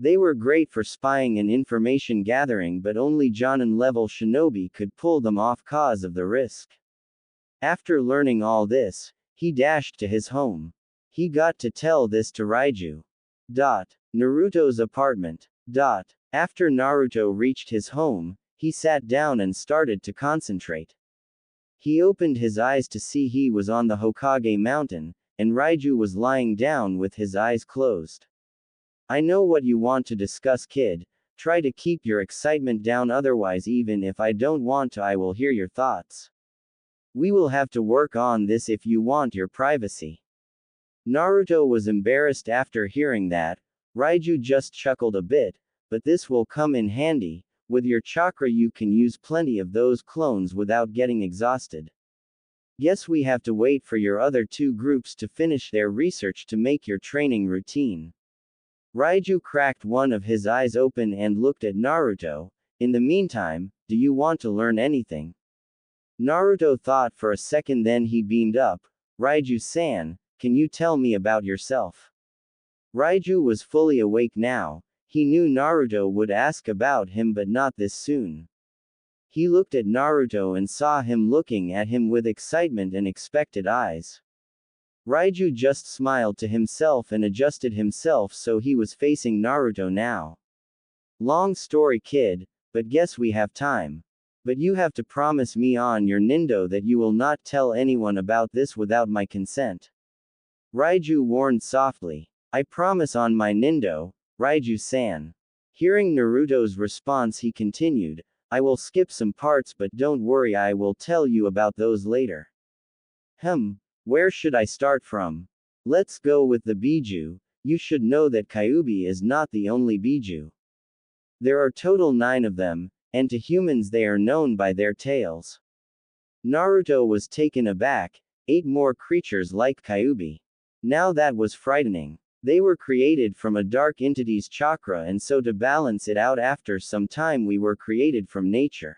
They were great for spying and information gathering, but only Jonin-level shinobi could pull them off cause of the risk. After learning all this, he dashed to his home. He got to tell this to Raiju. Naruto's apartment. After Naruto reached his home, he sat down and started to concentrate. He opened his eyes to see he was on the Hokage mountain, and Raiju was lying down with his eyes closed. I know what you want to discuss, kid. Try to keep your excitement down, otherwise even if I don't want to, I will hear your thoughts. We will have to work on this if you want your privacy. Naruto was embarrassed after hearing that. Raiju just chuckled a bit, but this will come in handy. With your chakra you can use plenty of those clones without getting exhausted. Guess we have to wait for your other 2 groups to finish their research to make your training routine. Raiju cracked one of his eyes open and looked at Naruto. In the meantime, do you want to learn anything? Naruto thought for a second, then he beamed up. Raiju-san, can you tell me about yourself? Raiju was fully awake now. He knew Naruto would ask about him, but not this soon. He looked at Naruto and saw him looking at him with excitement and expected eyes. Raiju just smiled to himself and adjusted himself so he was facing Naruto now. Long story, kid, but guess we have time. But you have to promise me on your nindo that you will not tell anyone about this without my consent. Raiju warned softly. I promise on my nindo, Raiju-san. Hearing Naruto's response, he continued, I will skip some parts, but don't worry, I will tell you about those later. Where should I start from? Let's go with the Biju. You should know that Kyuubi is not the only Biju. There are total 9 of them, and to humans they are known by their tails. Naruto was taken aback. 8 more creatures like Kyuubi. Now that was frightening. They were created from a dark entity's chakra, and so to balance it out after some time we were created from nature.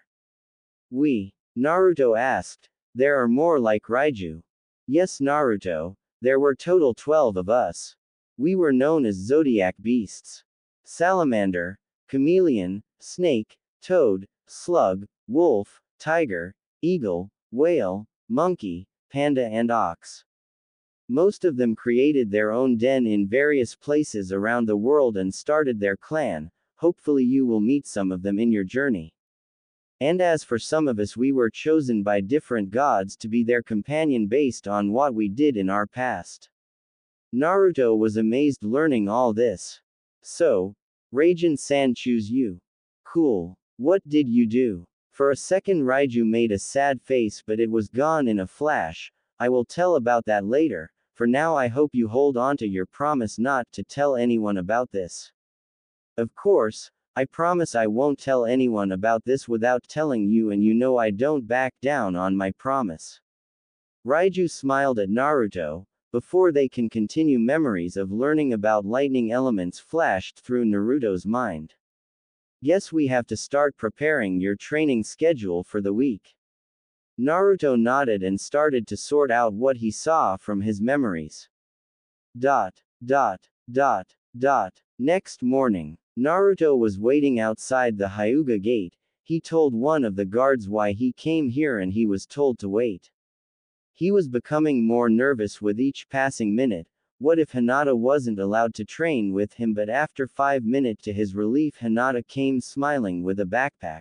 Naruto asked. There are more like Raiju. Yes, Naruto. There were total 12 of us. We were known as zodiac beasts. Salamander, chameleon, snake, toad, slug, wolf, tiger, eagle, whale, monkey, panda and ox. Most of them created their own den in various places around the world and started their clan. Hopefully you will meet some of them in your journey. And as for some of us, we were chosen by different gods to be their companion based on what we did in our past. Naruto was amazed learning all this. So, Raijin-san choose you. Cool. What did you do? For a second Raiju made a sad face, but it was gone in a flash. I will tell about that later. For now I hope you hold on to your promise not to tell anyone about this. Of course, I promise I won't tell anyone about this without telling you, and you know I don't back down on my promise. Raiju smiled at Naruto. Before they can continue, memories of learning about lightning elements flashed through Naruto's mind. Guess we have to start preparing your training schedule for the week. Naruto nodded and started to sort out what he saw from his memories. Next morning, Naruto was waiting outside the Hyuga gate. He told one of the guards why he came here and he was told to wait. He was becoming more nervous with each passing minute. What if Hinata wasn't allowed to train with him? But after 5 minutes, to his relief, Hinata came smiling with a backpack.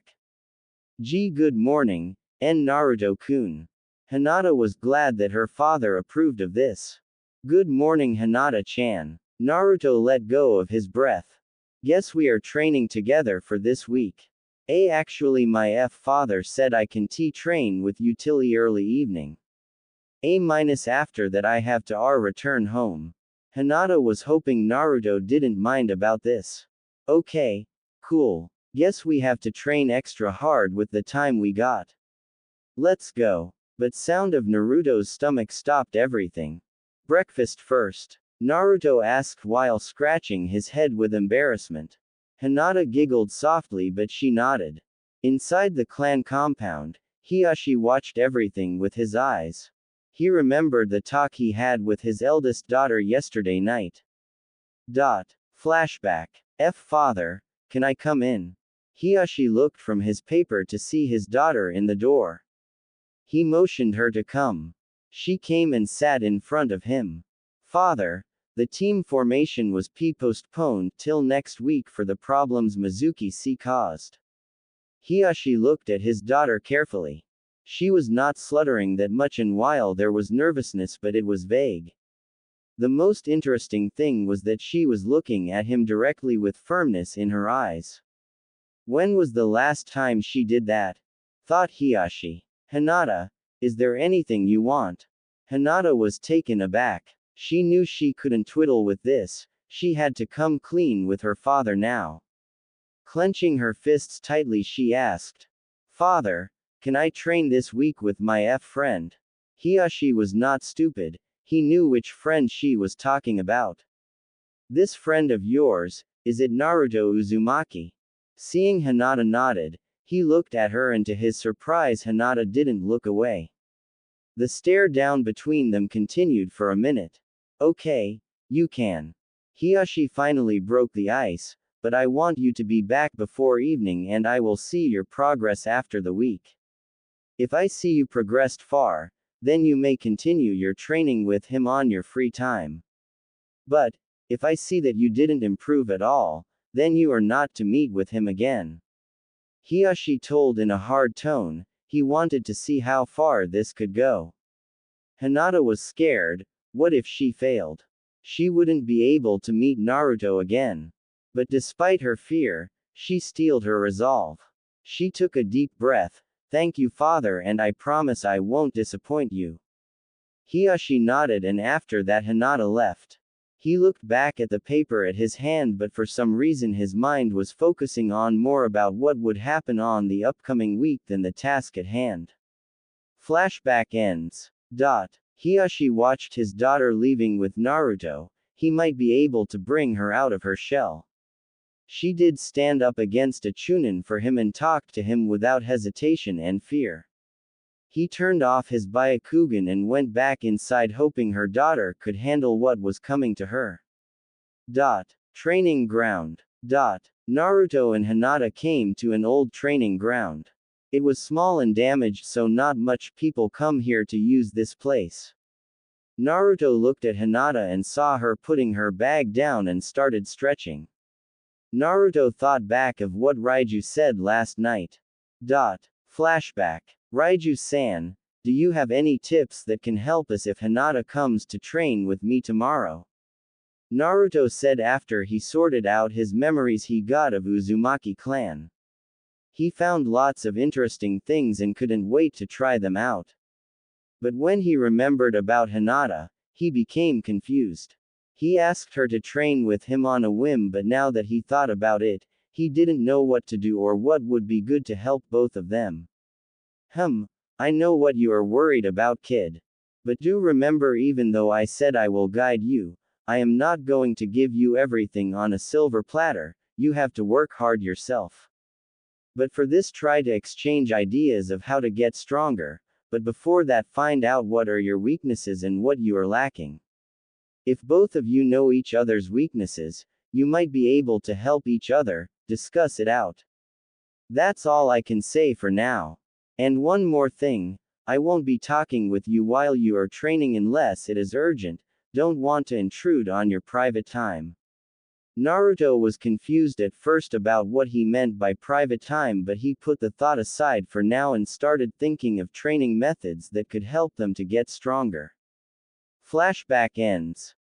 Good morning, Naruto-kun. Hinata was glad that her father approved of this. Good morning, Hinata-chan. Naruto let go of his breath. Guess we are training together for this week. Actually my father said I can train with you till early evening. After that I have to return home. Hinata was hoping Naruto didn't mind about this. Okay, cool. Guess we have to train extra hard with the time we got. Let's go. But sound of Naruto's stomach stopped everything. Breakfast first? Naruto asked while scratching his head with embarrassment. Hinata giggled softly but she nodded. Inside the clan compound, Hiyashi watched everything with his eyes. He remembered the talk he had with his eldest daughter yesterday night. Flashback. Father, can I come in? Hiyashi looked from his paper to see his daughter in the door. He motioned her to come. She came and sat in front of him. Father, the team formation was postponed till next week for the problems Mizuki caused. Hiyashi looked at his daughter carefully. She was not sluttering that much, and while there was nervousness, but it was vague. The most interesting thing was that she was looking at him directly with firmness in her eyes. When was the last time she did that? Thought Hiyashi. Hinata, is there anything you want? Hinata was taken aback. She knew she couldn't twiddle with this. She had to come clean with her father now. Clenching her fists tightly, she asked, Father, can I train this week with my friend? Hiyashi was not stupid. He knew which friend she was talking about. This friend of yours, is it Naruto Uzumaki? Seeing Hinata nodded, he looked at her, and to his surprise Hinata didn't look away. The stare down between them continued for a minute. Okay, you can. Hiyashi finally broke the ice, but I want you to be back before evening and I will see your progress after the week. If I see you progressed far, then you may continue your training with him on your free time. But, if I see that you didn't improve at all, then you are not to meet with him again. Hiyashi told in a hard tone. He wanted to see how far this could go. Hinata was scared. What if she failed? She wouldn't be able to meet Naruto again. But despite her fear, she steeled her resolve. She took a deep breath. Thank you, Father, and I promise I won't disappoint you. Hiyashi nodded, and after that Hinata left. He looked back at the paper at his hand, but for some reason his mind was focusing on more about what would happen on the upcoming week than the task at hand. Flashback ends. Hiyashi watched his daughter leaving with Naruto. He might be able to bring her out of her shell. She did stand up against a Chunin for him and talked to him without hesitation and fear. He turned off his Byakugan and went back inside, hoping her daughter could handle what was coming to her. Training ground. Naruto and Hinata came to an old training ground. It was small and damaged, so not much people come here to use this place. Naruto looked at Hinata and saw her putting her bag down and started stretching. Naruto thought back of what Raiju said last night. Flashback. Raiju-san, do you have any tips that can help us if Hinata comes to train with me tomorrow? Naruto said after he sorted out his memories he got of Uzumaki clan. He found lots of interesting things and couldn't wait to try them out. But when he remembered about Hinata, he became confused. He asked her to train with him on a whim, but now that he thought about it, he didn't know what to do or what would be good to help both of them. I know what you are worried about, kid. But do remember, even though I said I will guide you, I am not going to give you everything on a silver platter, you have to work hard yourself. But for this, try to exchange ideas of how to get stronger, but before that, find out what are your weaknesses and what you are lacking. If both of you know each other's weaknesses, you might be able to help each other, discuss it out. That's all I can say for now. And one more thing, I won't be talking with you while you are training unless it is urgent, don't want to intrude on your private time. Naruto was confused at first about what he meant by private time, but he put the thought aside for now and started thinking of training methods that could help them to get stronger. Flashback ends.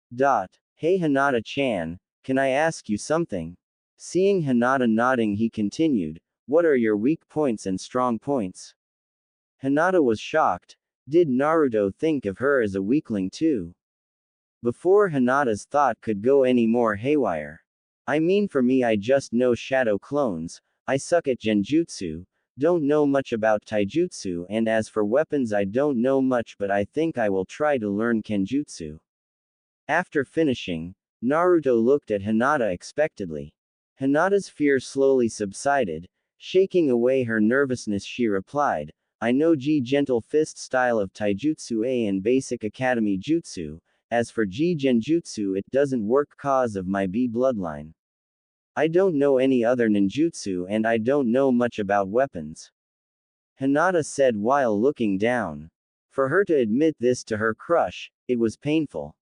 Hey Hinata-chan, can I ask you something? Seeing Hinata nodding, he continued, what are your weak points and strong points? Hinata was shocked. Did Naruto think of her as a weakling too? Before Hinata's thought could go any more haywire. I mean, for me, I just know shadow clones, I suck at genjutsu, don't know much about taijutsu, and as for weapons, I don't know much, but I think I will try to learn kenjutsu. After finishing, Naruto looked at Hinata expectantly. Hinata's fear slowly subsided. Shaking away her nervousness, she replied, I know Ji Gentle Fist style of Taijutsu A and Basic Academy Jutsu. As for Ji Genjutsu, it doesn't work cause of my B bloodline. I don't know any other ninjutsu and I don't know much about weapons. Hinata said while looking down. For her to admit this to her crush, it was painful.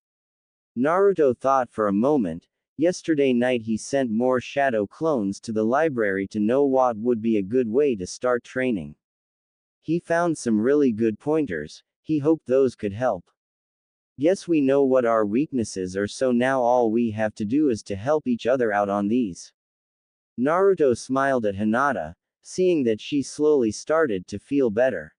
Naruto thought for a moment. Yesterday night he sent more shadow clones to the library to know what would be a good way to start training. He found some really good pointers, he hoped those could help. Guess we know what our weaknesses are, so now all we have to do is to help each other out on these. Naruto smiled at Hinata, seeing that she slowly started to feel better.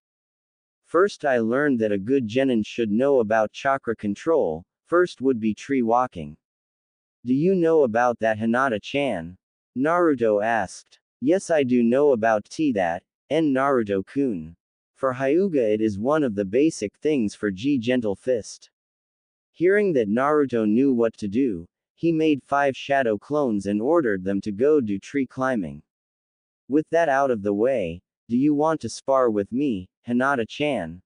First, I learned that a good genin should know about chakra control, first would be tree walking. Do you know about that, Hinata-chan? Naruto asked. Yes, I do know about that, and Naruto-kun. For Hyuga, it is one of the basic things for Ji Gentle Fist. Hearing that Naruto knew what to do, he made 5 shadow clones and ordered them to go do tree climbing. With that out of the way, do you want to spar with me, Hinata-chan?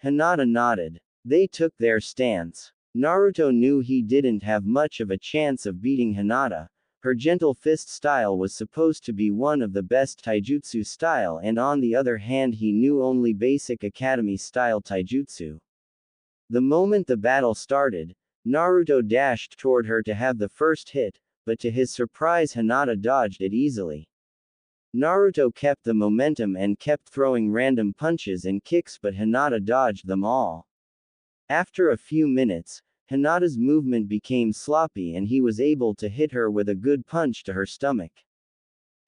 Hinata nodded. They took their stance. Naruto knew he didn't have much of a chance of beating Hinata. Her gentle fist style was supposed to be one of the best taijutsu style, and on the other hand he knew only basic academy style taijutsu. The moment the battle started, Naruto dashed toward her to have the first hit, but to his surprise Hinata dodged it easily. Naruto kept the momentum and kept throwing random punches and kicks, but Hinata dodged them all. After a few minutes, Hinata's movement became sloppy and he was able to hit her with a good punch to her stomach.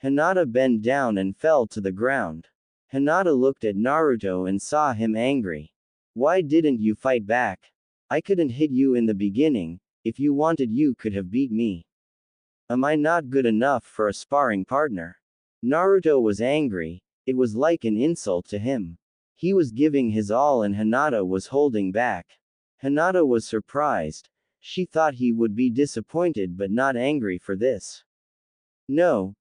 Hinata bent down and fell to the ground. Hinata looked at Naruto and saw him angry. Why didn't you fight back? I couldn't hit you in the beginning, if you wanted you could have beat me. Am I not good enough for a sparring partner? Naruto was angry, it was like an insult to him. He was giving his all and Hinata was holding back. Hinata was surprised. She thought he would be disappointed but not angry for this. No,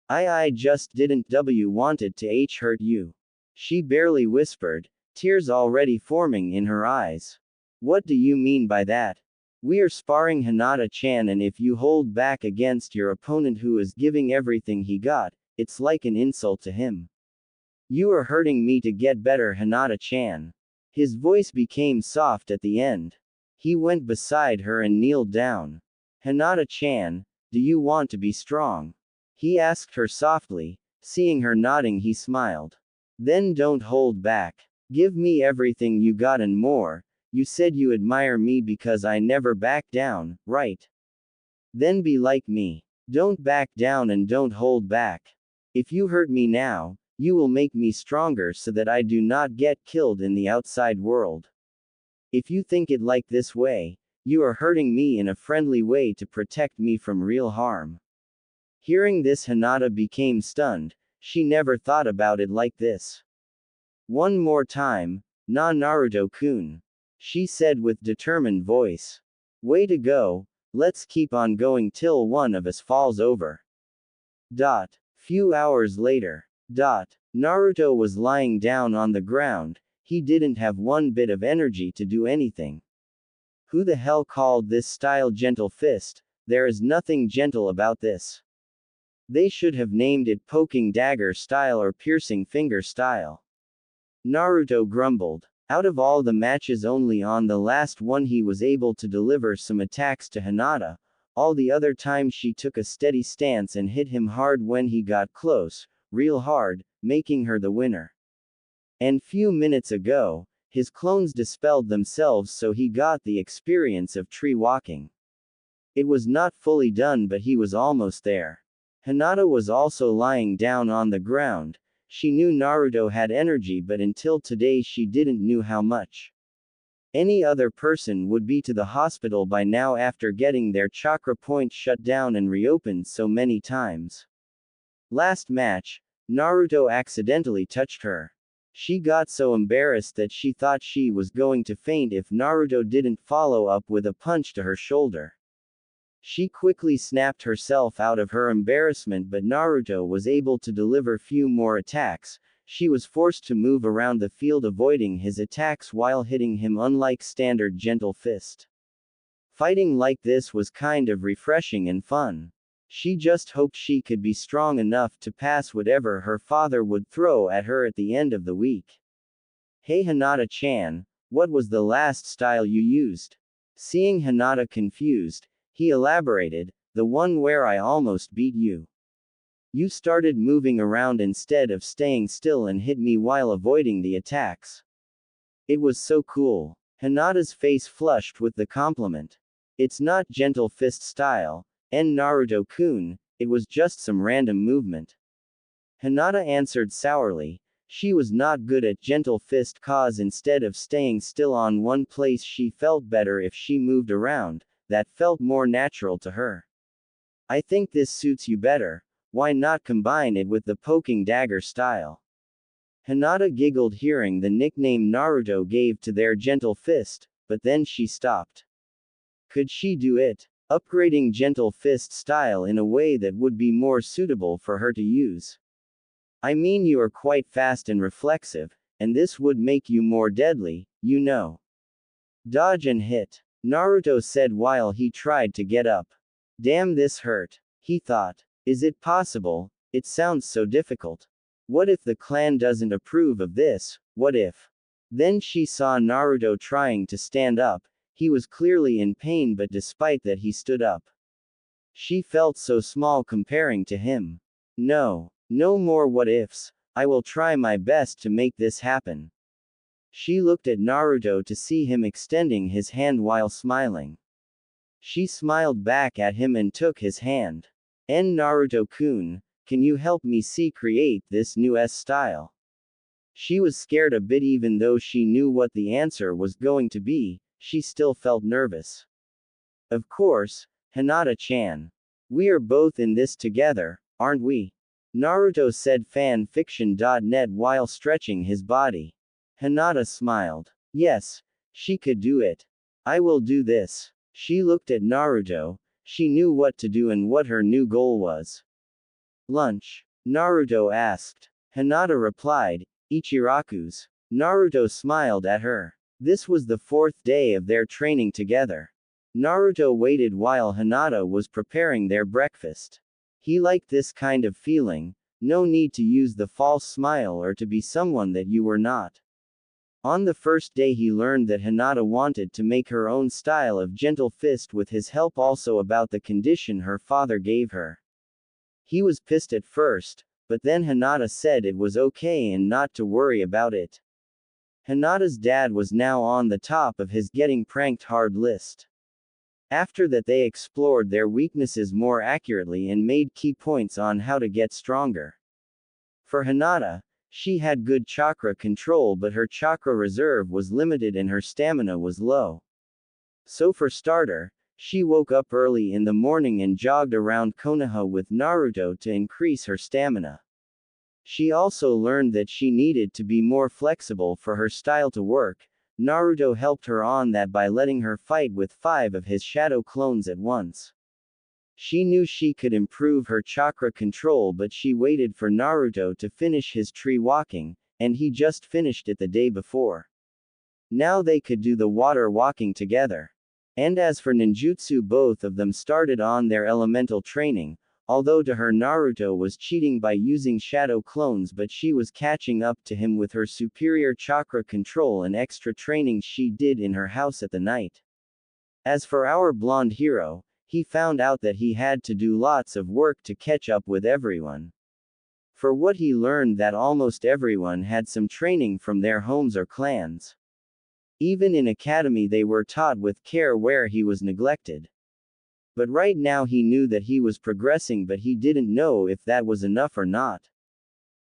I just didn't wanted to hurt you. She barely whispered, tears already forming in her eyes. What do you mean by that? We are sparring, Hinata-chan, and if you hold back against your opponent who is giving everything he got, it's like an insult to him. You are hurting me to get better, Hinata-chan. His voice became soft at the end. He went beside her and kneeled down. Hinata-chan, do you want to be strong? He asked her softly. Seeing her nodding, he smiled. Then don't hold back. Give me everything you got and more. You said you admire me because I never back down, right? Then be like me. Don't back down and don't hold back. If you hurt me now, you will make me stronger so that I do not get killed in the outside world. If you think it like this way, you are hurting me in a friendly way to protect me from real harm. Hearing this, Hinata became stunned. She never thought about it like this. One more time, Naruto-kun. She said with determined voice. Way to go, let's keep on going till one of us falls over. Few hours later. Naruto was lying down on the ground. He didn't have one bit of energy to do anything. Who the hell called this style gentle fist? There is nothing gentle about this. They should have named it poking dagger style or piercing finger style. Naruto grumbled. Out of all the matches, only on the last one he was able to deliver some attacks to Hinata. All the other times she took a steady stance and hit him hard when he got close, real hard, making her the winner. And few minutes ago, his clones dispelled themselves, so he got the experience of tree walking. It was not fully done, but he was almost there. Hinata was also lying down on the ground. She knew Naruto had energy, but until today she didn't knew how much. Any other person would be to the hospital by now after getting their chakra point shut down and reopened so many times. Last match, Naruto accidentally touched her. She got so embarrassed that she thought she was going to faint if Naruto didn't follow up with a punch to her shoulder. She quickly snapped herself out of her embarrassment, but Naruto was able to deliver few more attacks. She was forced to move around the field avoiding his attacks while hitting him, unlike standard gentle fist. Fighting like this was kind of refreshing and fun. She just hoped she could be strong enough to pass whatever her father would throw at her at the end of the week. Hey Hinata-chan, what was the last style you used? Seeing Hinata confused, he elaborated, the one where I almost beat you. You started moving around instead of staying still and hit me while avoiding the attacks. It was so cool. Hinata's face flushed with the compliment. It's not gentle fist style, and Naruto-kun, it was just some random movement. Hinata answered sourly. She was not good at gentle fist cause instead of staying still on one place she felt better if she moved around. That felt more natural to her. I think this suits you better. Why not combine it with the poking dagger style? Hinata giggled hearing the nickname Naruto gave to their gentle fist, but then she stopped. Could she do it? Upgrading gentle fist style in a way that would be more suitable for her to use. I mean, you are quite fast and reflexive, and this would make you more deadly, you know. Dodge and hit. Naruto said while he tried to get up. Damn, this hurt, he thought. Is it possible? It sounds so difficult. What if the clan doesn't approve of this? What if? Then she saw Naruto trying to stand up. He was clearly in pain, but despite that he stood up. She felt so small comparing to him. No more what ifs. I will try my best to make this happen. She looked at Naruto to see him extending his hand while smiling. She smiled back at him and took his hand. Naruto-kun, can you help me create this new style? She was scared a bit. Even though she knew what the answer was going to be, she still felt nervous. Of course, Hinata-chan. We are both in this together, aren't we? Naruto said fanfiction.net while stretching his body. Hinata smiled. Yes, she could do it. I will do this. She looked at Naruto. She knew what to do and what her new goal was. Lunch? Naruto asked. Hinata replied, Ichiraku's. Naruto smiled at her. This was the 4th day of their training together. Naruto waited while Hinata was preparing their breakfast. He liked this kind of feeling. No need to use the false smile or to be someone that you were not. On the first day he learned that Hinata wanted to make her own style of gentle fist with his help, also about the condition her father gave her. He was pissed at first, but then Hinata said it was okay and not to worry about it. Hinata's dad was now on the top of his getting pranked hard list. After that they explored their weaknesses more accurately and made key points on how to get stronger. For Hinata, she had good chakra control, but her chakra reserve was limited and her stamina was low. So for starter, she woke up early in the morning and jogged around Konoha with Naruto to increase her stamina. She also learned that she needed to be more flexible for her style to work. Naruto helped her on that by letting her fight with 5 of his shadow clones at once. She knew she could improve her chakra control, but she waited for Naruto to finish his tree walking, and he just finished it the day before. Now they could do the water walking together. And as for ninjutsu, both of them started on their elemental training, although to her Naruto was cheating by using shadow clones, but she was catching up to him with her superior chakra control and extra training she did in her house at the night. As for our blonde hero, he found out that he had to do lots of work to catch up with everyone. For what he learned that almost everyone had some training from their homes or clans. Even in academy they were taught with care where he was neglected. But right now he knew that he was progressing, but he didn't know if that was enough or not.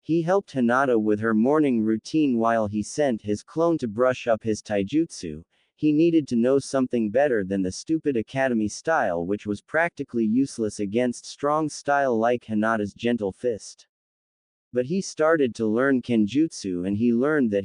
He helped Hinata with her morning routine while he sent his clone to brush up his taijutsu. He needed to know something better than the stupid academy style, which was practically useless against strong style like Hinata's gentle fist. But he started to learn kenjutsu, and he learned that